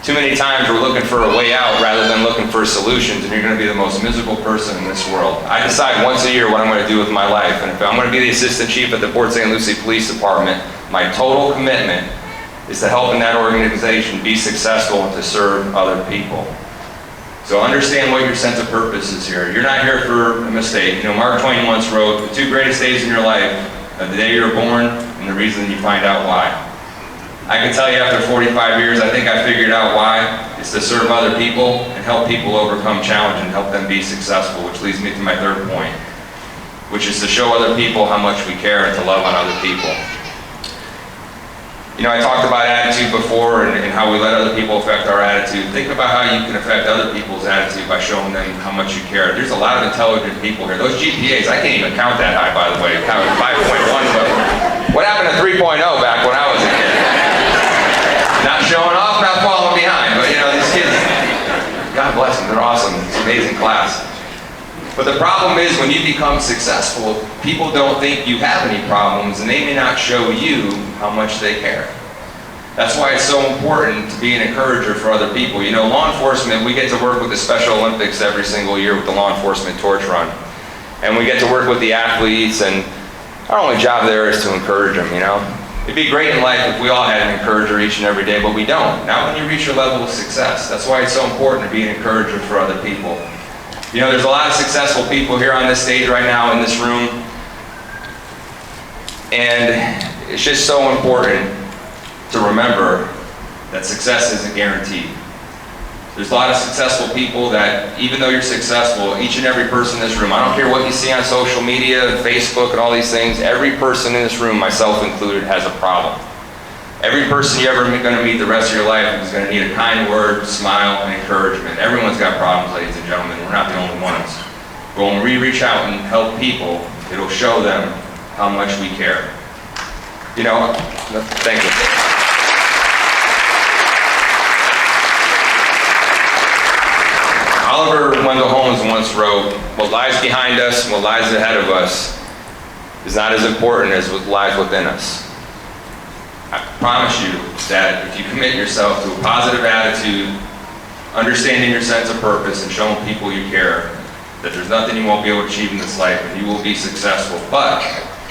too many times we're looking for a way out rather than looking for solutions, and you're going to be the most miserable person in this world. I decide once a year what I'm going to do with my life, and if I'm going to be the assistant chief at the Port St. Lucie Police Department, my total commitment is to helping that organization be successful and to serve other people. So understand what your sense of purpose is here. You're not here for a mistake. You know, Mark Twain once wrote, the two greatest days in your life are the day you were born and the reason you find out why. I can tell you after 45 years, I think I figured out why. It's to serve other people and help people overcome challenge and help them be successful, which leads me to my third point, which is to show other people how much we care and to love on other people. You know, I talked about attitude before and how we let other people affect our attitude. Think about how you can affect other people's attitude by showing them how much you care. There's a lot of intelligent people here. Those GPAs, I can't even count that high, by the way. I counted 5.1, but what happened to 3.0 back when I was a kid? Not showing off, not falling behind, but you know, these kids, God bless them, they're awesome. It's an amazing class. But the problem is when you become successful, people don't think you have any problems and they may not show you how much they care. That's why it's so important to be an encourager for other people. You know, law enforcement, we get to work with the Special Olympics every single year with the law enforcement torch run. And we get to work with the athletes, and our only job there is to encourage them, you know. It'd be great in life if we all had an encourager each and every day, but we don't. Not when you reach your level of success. That's why it's so important to be an encourager for other people. You know, there's a lot of successful people here on this stage right now in this room, and it's just so important to remember that success isn't guaranteed. There's a lot of successful people that, even though you're successful, each and every person in this room, I don't care what you see on social media, Facebook, and all these things, every person in this room, myself included, has a problem. Every person you're ever going to meet the rest of your life is going to need a kind word, smile, and encouragement. Everyone's got problems, ladies and gentlemen. We're not the only ones. But when we reach out and help people, it'll show them how much we care. You know, thank you. Oliver Wendell Holmes once wrote, what lies behind us and what lies ahead of us is not as important as what lies within us. I promise you that if you commit yourself to a positive attitude, understanding your sense of purpose and showing people you care, that there's nothing you won't be able to achieve in this life and you will be successful. But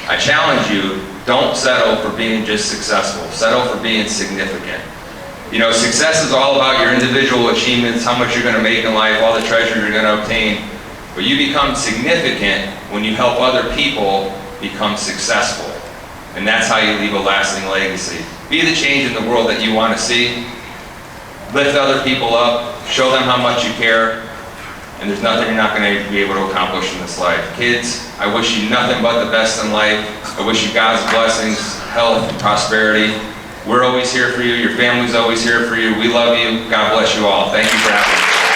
I challenge you, don't settle for being just successful. Settle for being significant. You know, success is all about your individual achievements, how much you're going to make in life, all the treasure you're going to obtain. But you become significant when you help other people become successful. And that's how you leave a lasting legacy. Be the change in the world that you want to see. Lift other people up. Show them how much you care. And there's nothing you're not going to be able to accomplish in this life. Kids, I wish you nothing but the best in life. I wish you God's blessings, health, and prosperity. We're always here for you. Your family's always here for you. We love you. God bless you all. Thank you for having me.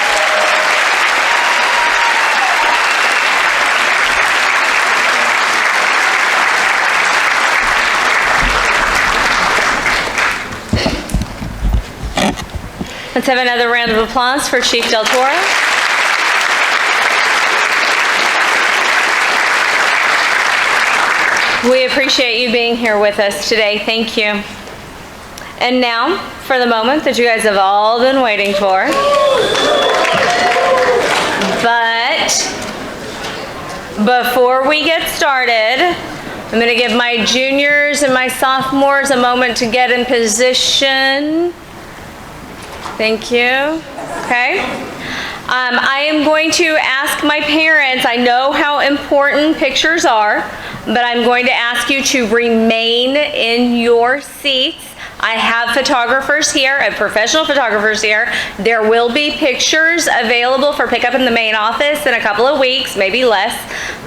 Let's have another round of applause for Chief Del Toro. We appreciate you being here with us today. Thank you. And now, for the moment that you guys have all been waiting for. But before we get started, I'm going to give my juniors and my sophomores a moment to get in position. Thank you. Okay. I am going to ask my parents, I know how important pictures are, but I'm going to ask you to remain in your seats I have photographers here, professional photographers here. There will be pictures available for pickup in the main office in a couple of weeks, maybe less.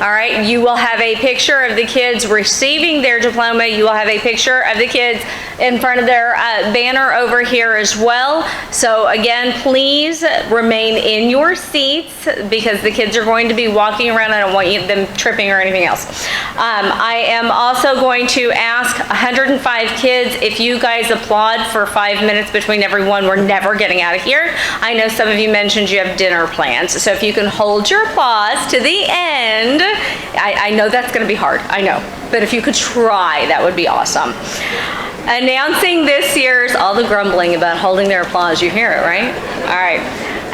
All right, you will have a picture of the kids receiving their diploma. You will have a picture of the kids in front of their banner over here as well. So again, please remain in your seats because the kids are going to be walking around. I don't want them tripping or anything else. I am also going to ask 105 kids if you guys applaud for 5 minutes between everyone. We're never getting out of here. I know some of you mentioned you have dinner plans, so if you can hold your applause to the end. I know that's going to be hard, I know, but if you could try, that would be awesome. Announcing this year's, all the grumbling about holding their applause, you hear it, right? All right.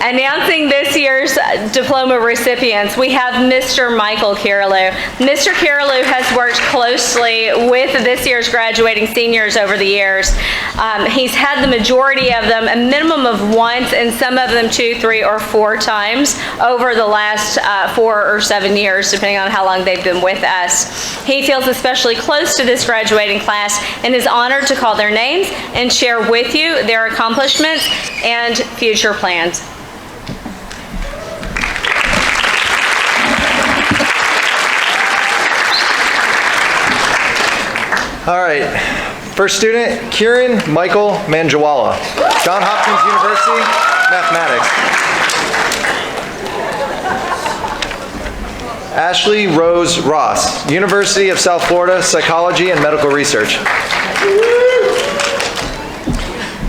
Announcing this year's diploma recipients, we have Mr. Michael Carolou. Mr. Carolou has worked closely with this year's graduating seniors over the years. He's had the majority of them a minimum of once, and some of them 2, 3, or 4 times over the last 4 or 7 years, depending on how long they've been with us. He feels especially close to this graduating class and is honored to call their names and share with you their accomplishments and future plans. All right, first student, Kieran Michael Manjawala, Johns Hopkins University, Mathematics. Ashley Rose Ross, University of South Florida, Psychology and Medical Research.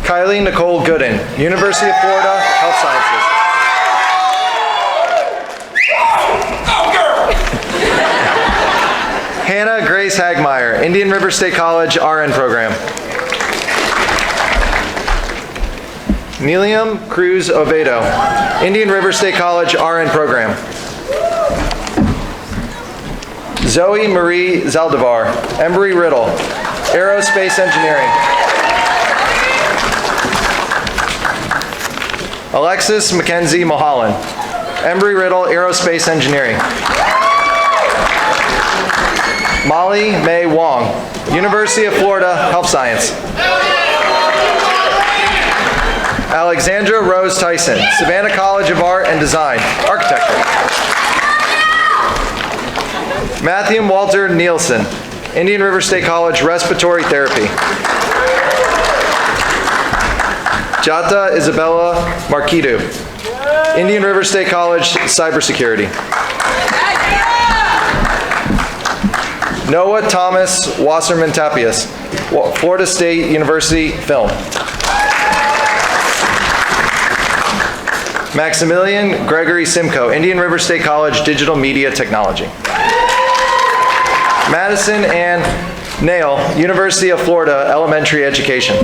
Kylie Nicole Gooden, University of Florida, Health Sciences. Hannah Grace Hagmeyer, Indian River State College RN program. Nelium Cruz Oviedo, Indian River State College RN program. Zoe Marie Zaldivar, Embry-Riddle, Aerospace Engineering. Alexis Mackenzie Mulholland, Embry-Riddle, Aerospace Engineering. Molly May Wong, University of Florida, Health Science. Alexandra Rose Tyson, Savannah College of Art and Design, Architecture. Matthew Walter Nielsen, Indian River State College, Respiratory Therapy. Jata Isabella Marquidu, Indian River State College, Cybersecurity. Noah Thomas Wasserman Tapias, Florida State University, Film. Maximilian Gregory Simcoe, Indian River State College, Digital Media Technology. Madison Ann Nail, University of Florida, Elementary Education.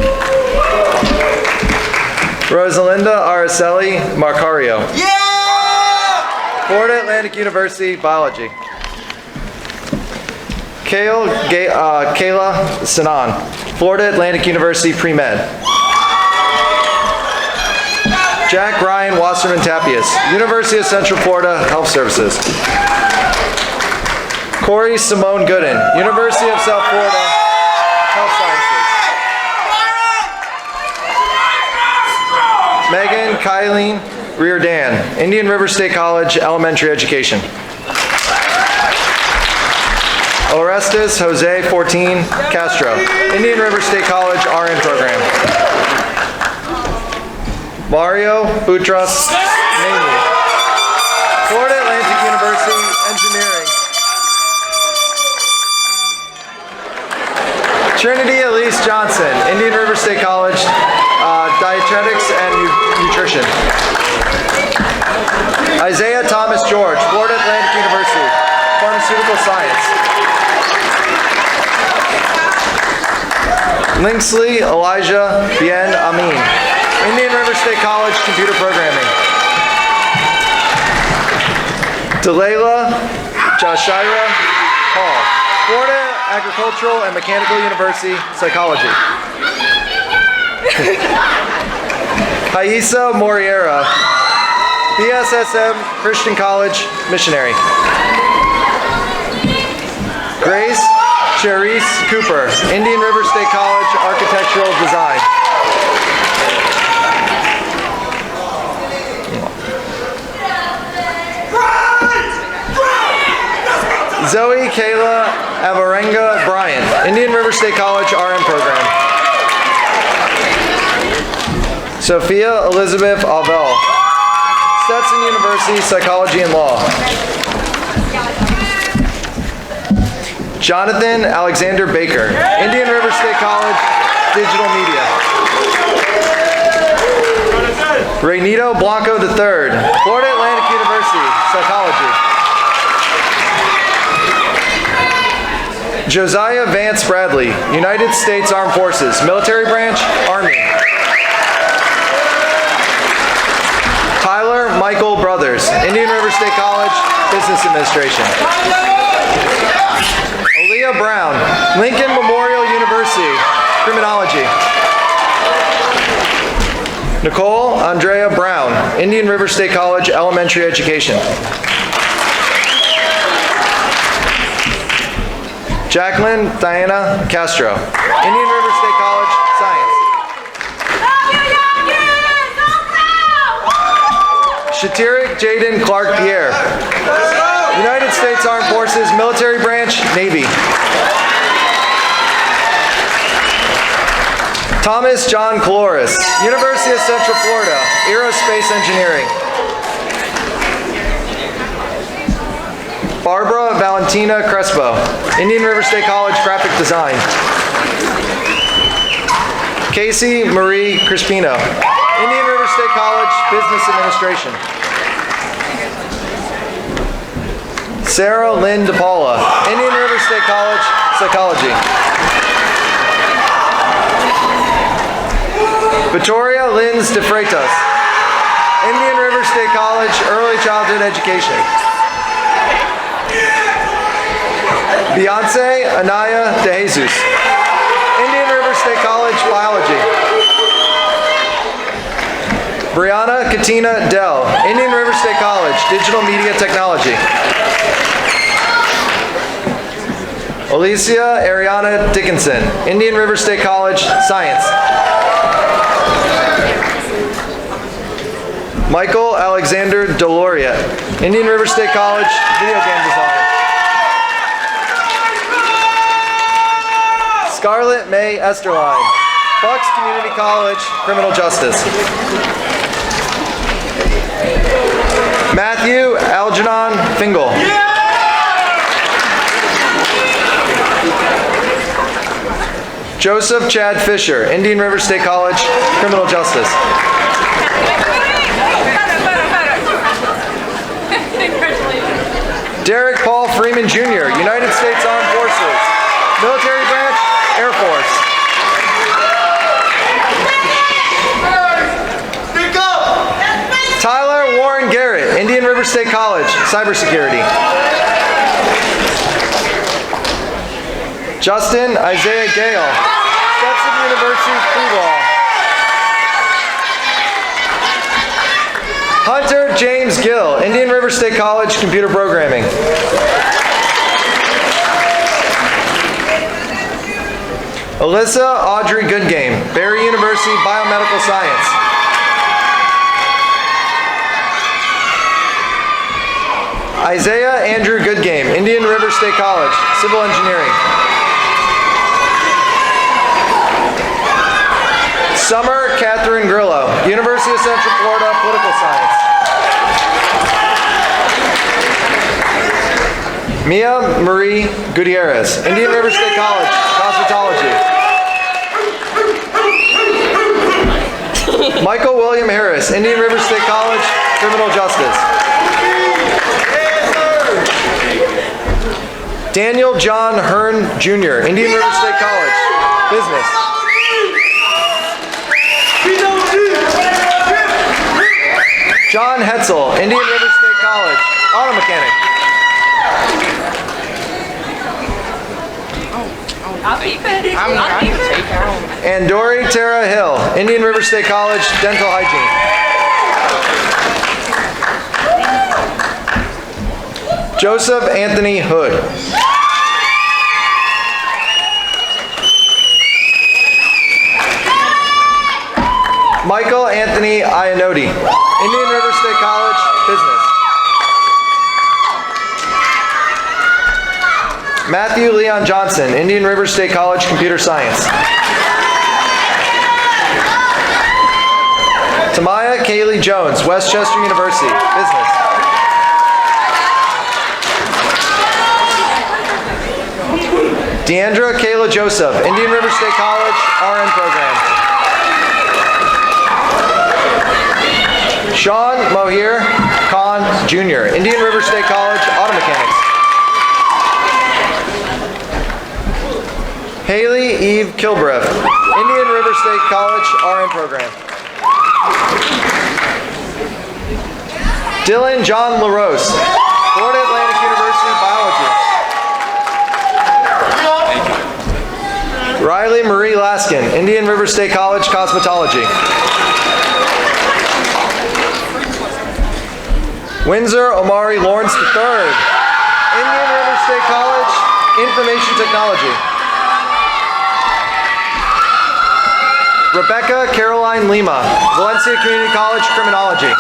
Rosalinda Araceli Marcario. Yeah! Florida Atlantic University, Biology. Kayla Sinan, Florida Atlantic University, Pre-Med. Jack Ryan Wasserman Tapias, University of Central Florida, Health Services. Corey Simone Gooden, University of South Florida, Health Sciences. Megan Kylene Reardan, Indian River State College, Elementary Education. Orestes Jose 14 Castro, Indian River State College RN program. Mario Boutros Namy, Florida Atlantic University, Engineering. Trinity Elise Johnson, Indian River State College, Dietetics and Nutrition. Isaiah Thomas George, Florida Atlantic University, Pharmaceutical Science. Linksley Elijah Bien Amin, Indian River State College, Computer Programming. Delayla Jashira Hall, Florida Agricultural and Mechanical University, Psychology. Haisa Moriera, BSSM Christian College, Missionary. Grace Cherise Cooper, Indian River State College, Architecture Architectural Design. Zoe Kayla Avarenga Bryan, Indian River State College RN program. Sophia Elizabeth Alvel, Stetson University Psychology and Law. Jonathan Alexander Baker, Indian River State College Digital Media. Reynito Blanco III, Florida Atlantic University Psychology. Josiah Vance Bradley, United States Armed Forces, Military Branch, Army. Tyler Michael Brothers, Indian River State College, Business Administration. Aaliyah Brown, Lincoln Memorial University, Criminology. Nicole Andrea Brown, Indian River State College, Elementary Education. Jacqueline Diana Castro, Indian River State College, Science. Shatirik Jaden Clark Pierre, United States Armed Forces, Military Branch, Navy. Thomas John Caloris, University of Central Florida, Aerospace Engineering. Barbara Valentina Crespo, Indian River State College, Graphic Design. Casey Marie Crispino, Indian River State College, Business Administration. Sarah Lynn DePaula, Indian River State College, Psychology. Victoria Linz de Freitas, Indian River State College, Early Childhood Education. Beyonce Anaya De Jesus, Indian River State College, Biology. Brianna Katina Dell, Indian River State College, Digital Media Technology. Alicia Ariana Dickinson, Indian River State College, Science. Michael Alexander Deloriat, Indian River State College, Video Game Design. Scarlett May Esterline, Bucks Community College, Criminal Justice. Matthew Algernon Fingal. Joseph Chad Fisher, Indian River State College, Criminal Justice. Derek Paul Freeman Jr., United States Armed Forces, Military Branch, Air Force. Tyler Warren Garrett, Indian River State College, Cybersecurity. Justin Isaiah Gale, Stetson University, Pre-Law. Hunter James Gill, Indian River State College, Computer Programming. Alyssa Audrey Goodgame, Barry University, Biomedical Science. Isaiah Andrew Goodgame, Indian River State College, Civil Engineering. Summer Catherine Grillo, University of Central Florida, Political Science. Mia Marie Gutierrez, Indian River State College, Cosmetology. Michael William Harris, Indian River State College, Criminal Justice. Daniel John Hearn Jr., Indian River State College, Business. John Hetzel, Indian River State College, Auto Mechanic. And Dory Tara Hill, Indian River State College, Dental Hygiene. Joseph Anthony Hood. Anthony Iannotti, Indian River State College, Business. Matthew Leon Johnson, Indian River State College, Computer Science. Tamaya Kaylee Jones, Westchester University, Business. Deandra Kayla Joseph, Indian River State College, RN program. Sean Mohir Khan Jr., Indian River State College, Auto Mechanics. Haley Eve Kilbreth, Indian River State College, RN program. Dylan John LaRose, Florida Atlantic University, Biology. Riley Marie Laskin, Indian River State College, Cosmetology. Windsor Omari Lawrence III, Indian River State College, Information Technology. Rebecca Caroline Lima, Valencia Community College, Criminology.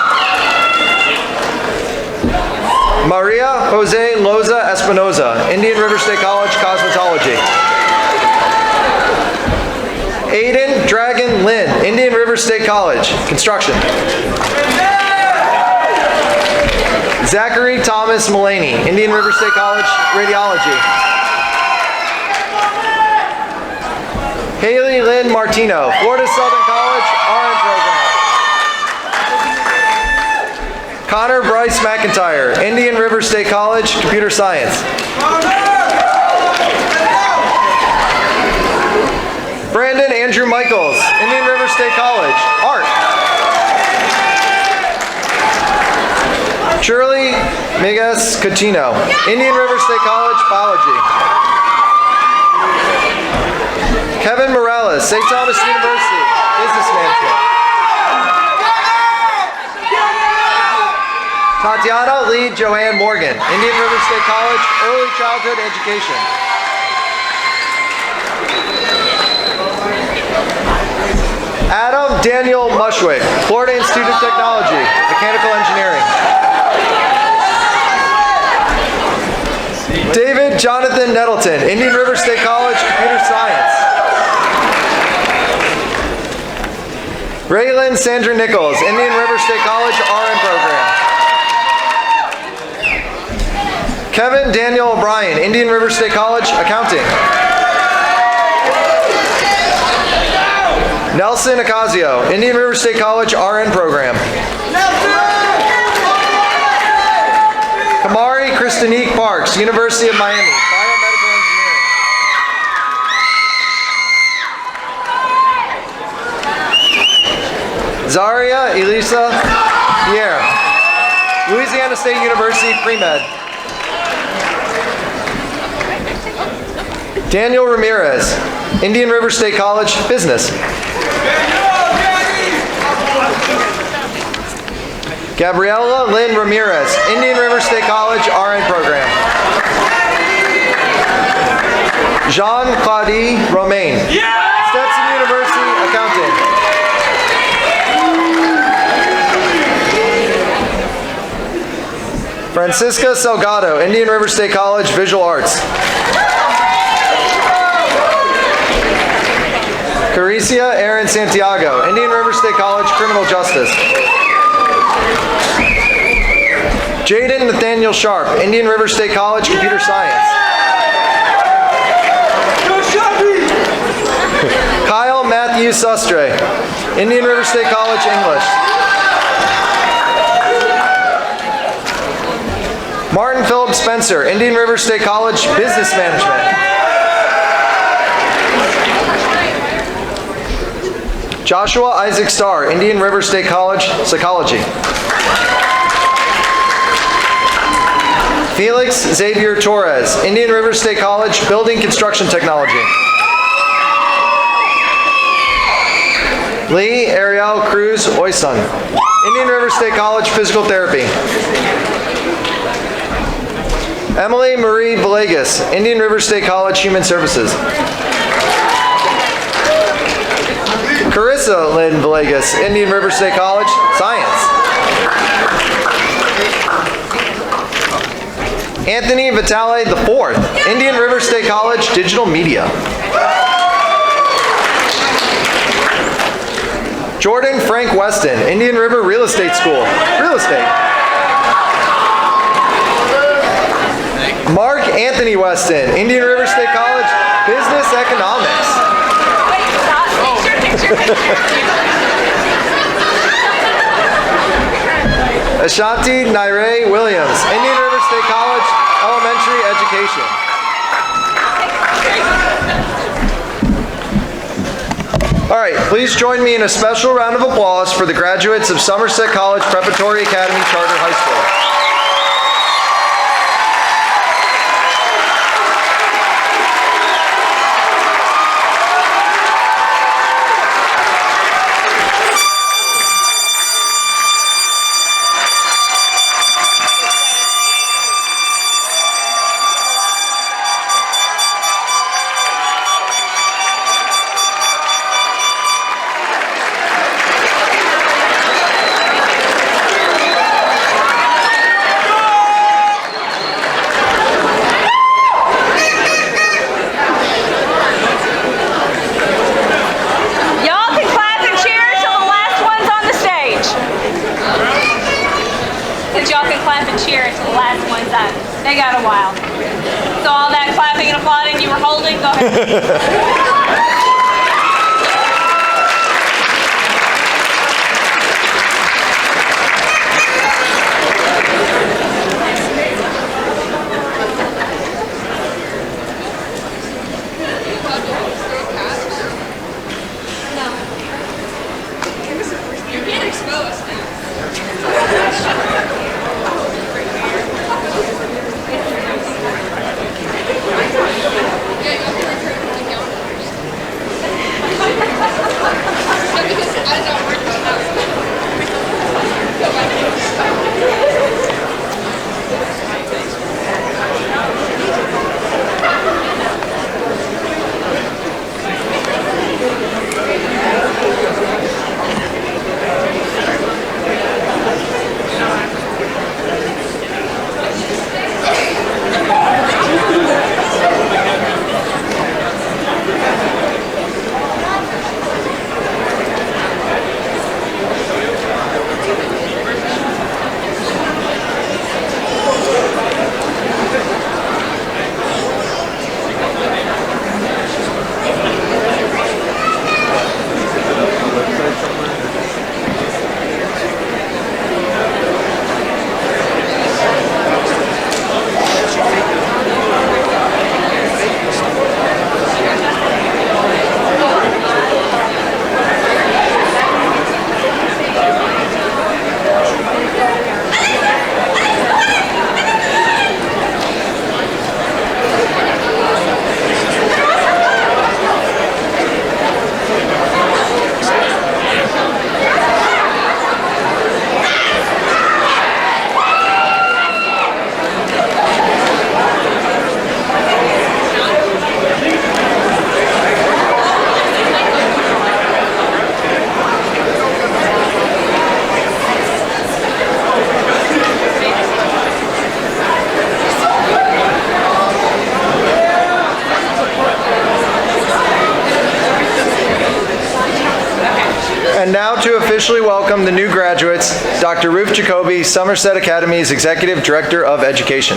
Maria Jose Loza Espinoza, Indian River State College, Cosmetology. Aiden Dragon Lynn, Indian River State College, Construction. Zachary Thomas Mullaney, Indian River State College, Radiology. Haley Lynn Martino, Florida Southern College, RN program. Connor Bryce McIntyre, Indian River State College, Computer Science. Brandon Andrew Michaels, Indian River State College, Art. Shirley Miguez Coutinho, Indian River State College, Biology. Kevin Morales, St. Thomas University, Business Management. Tatiana Lee Joanne Morgan, Indian River State College, Early Childhood Education. Adam Daniel Mushwick, Florida Institute of Technology, Mechanical Engineering. David Jonathan Nettleton, Indian River State College, Computer Science. Raylan Sandra Nichols, Indian River State College, RN program. Kevin Daniel O'Brien, Indian River State College, Accounting. Nelson Ocasio, Indian River State College, RN program. Kamari Christinique Parks, University of Miami, Biomedical Engineering. Zaria Elisa Pierre, Louisiana State University, Pre-Med. Daniel Ramirez, Indian River State College, Business. Gabriela Lynn Ramirez, Indian River State College, RN program. Jean-Claude Romain, Stetson University, Accounting. Francisca Salgado, Indian River State College, Visual Arts. Caricia Aaron Santiago, Indian River State College, Criminal Justice. Jaden Nathaniel Sharp, Indian River State College, Computer Science. Kyle Matthew Sustre, Indian River State College, English. Martin Philip Spencer, Indian River State College, Business Management. Joshua Isaac Starr, Indian River State College, Psychology. Felix Xavier Torres, Indian River State College, Building Construction Technology. Lee Ariel Cruz Oyson, Indian River State College, Physical Therapy. Emily Marie Villegas, Indian River State College, Human Services. Carissa Lynn Villegas, Indian River State College, Science. Anthony Vitale IV, Indian River State College, Digital Media. Jordan Frank Weston, Indian River Real Estate School, Real Estate. Mark Anthony Weston, Indian River State College, Business Economics. Ashanti Naire Williams, Indian River State College, Elementary Education. All right, please join me in a special round of applause for the graduates of Somerset College Preparatory Academy Charter High School. They got a while. So all that clapping and applauding you were holding, go ahead. And now to officially welcome the new graduates, Dr. Ruth Jacoby, Somerset Academy's Executive Director of Education.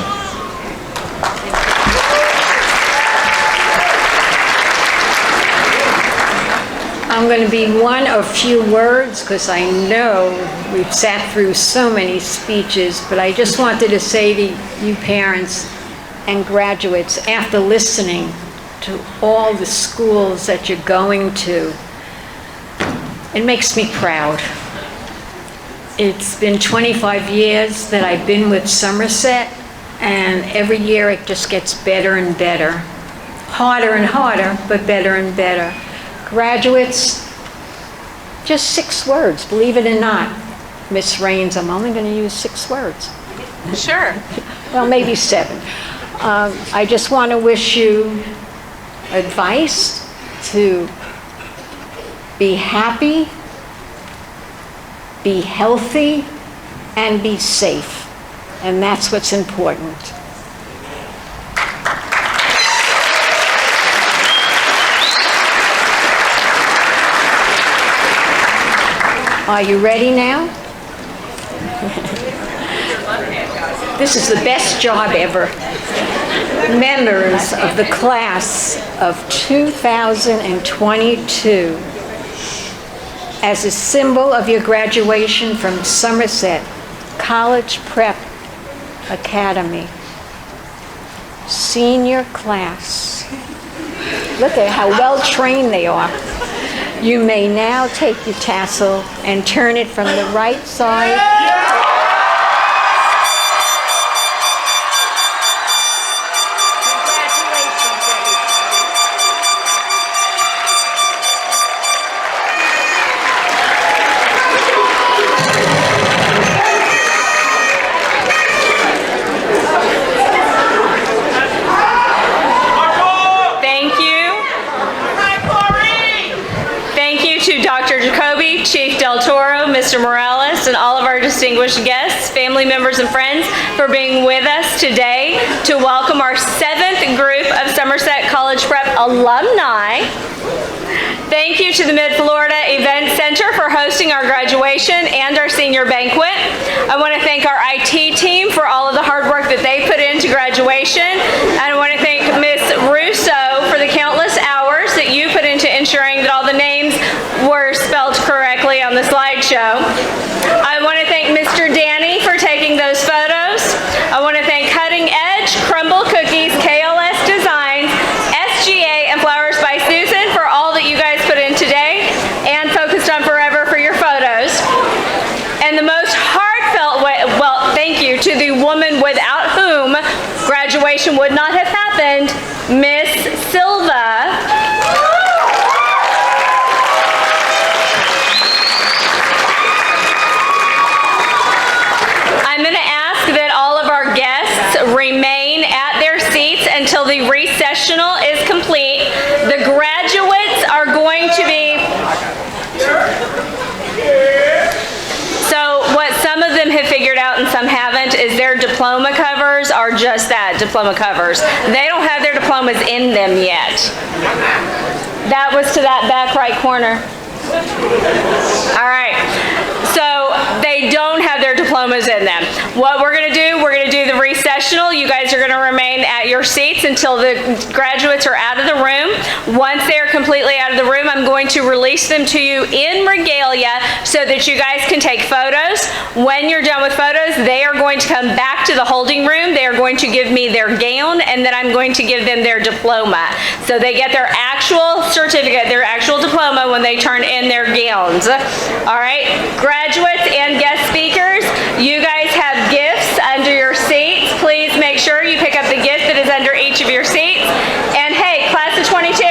I'm going to be one of few words because I know we've sat through so many speeches, but I just wanted to say to you parents and graduates, after listening to all the schools that you're going to, it makes me proud. It's been 25 years that I've been with Somerset, and every year it just gets better and better. Harder and harder, but better and better. Graduates, just 6 words, believe it or not. Miss Raines, I'm only going to use 6 words. Sure. Well, maybe 7. I just want to wish you advice to be happy, be healthy, and be safe. And that's what's important. Are you ready now? This is the best job ever. Members of the class of 2022, as a symbol of your graduation from Somerset College Prep Academy, senior class. Look at how well trained they are. You may now take your tassel and turn it from the right side. Congratulations, everybody. Thank you. Thank you to Dr. Jacoby, Chief Del Toro, Mr. Morales, and all of our distinguished guests, family members, and friends for being with us today to welcome our 7th group of Somerset College Prep alumni. Thank you to the Mid-Florida Event Center for hosting our graduation and our senior banquet. I want to thank our IT team for all of the hard work that they put into graduation. And I want to thank Ms. Russo for the countless hours that you put into ensuring that all the names were spelled correctly on the slideshow. I want to thank Mr. Danny for taking those photos. I want to thank Cutting Edge, Crumble Cookies, KLS Designs, SGA, and Flowers by Susan for all that you guys put in today, and Focused on Forever for your photos. And the most heartfelt thank you to the woman without whom graduation would not have happened, Miss Silva. I'm going to ask that all of our guests remain at their seats until the recessional is complete. The graduates are going to be... So what some of them have figured out and some haven't is their diploma covers are just that, diploma covers. They don't have their diplomas in them yet. That was to that back right corner. All right. So they don't have their diplomas in them. What we're going to do the recessional. You guys are going to remain at your seats until the graduates are out of the room. Once they are completely out of the room, I'm going to release them to you in regalia so that you guys can take photos. When you're done with photos, they are going to come back to the holding room. They are going to give me their gown, and then I'm going to give them their diploma. So they get their actual certificate, their actual diploma when they turn in their gowns. All right, graduates and guest speakers, you guys have gifts under your seats. Please make sure you pick up the gift that is under each of your seats. And hey, class of 22,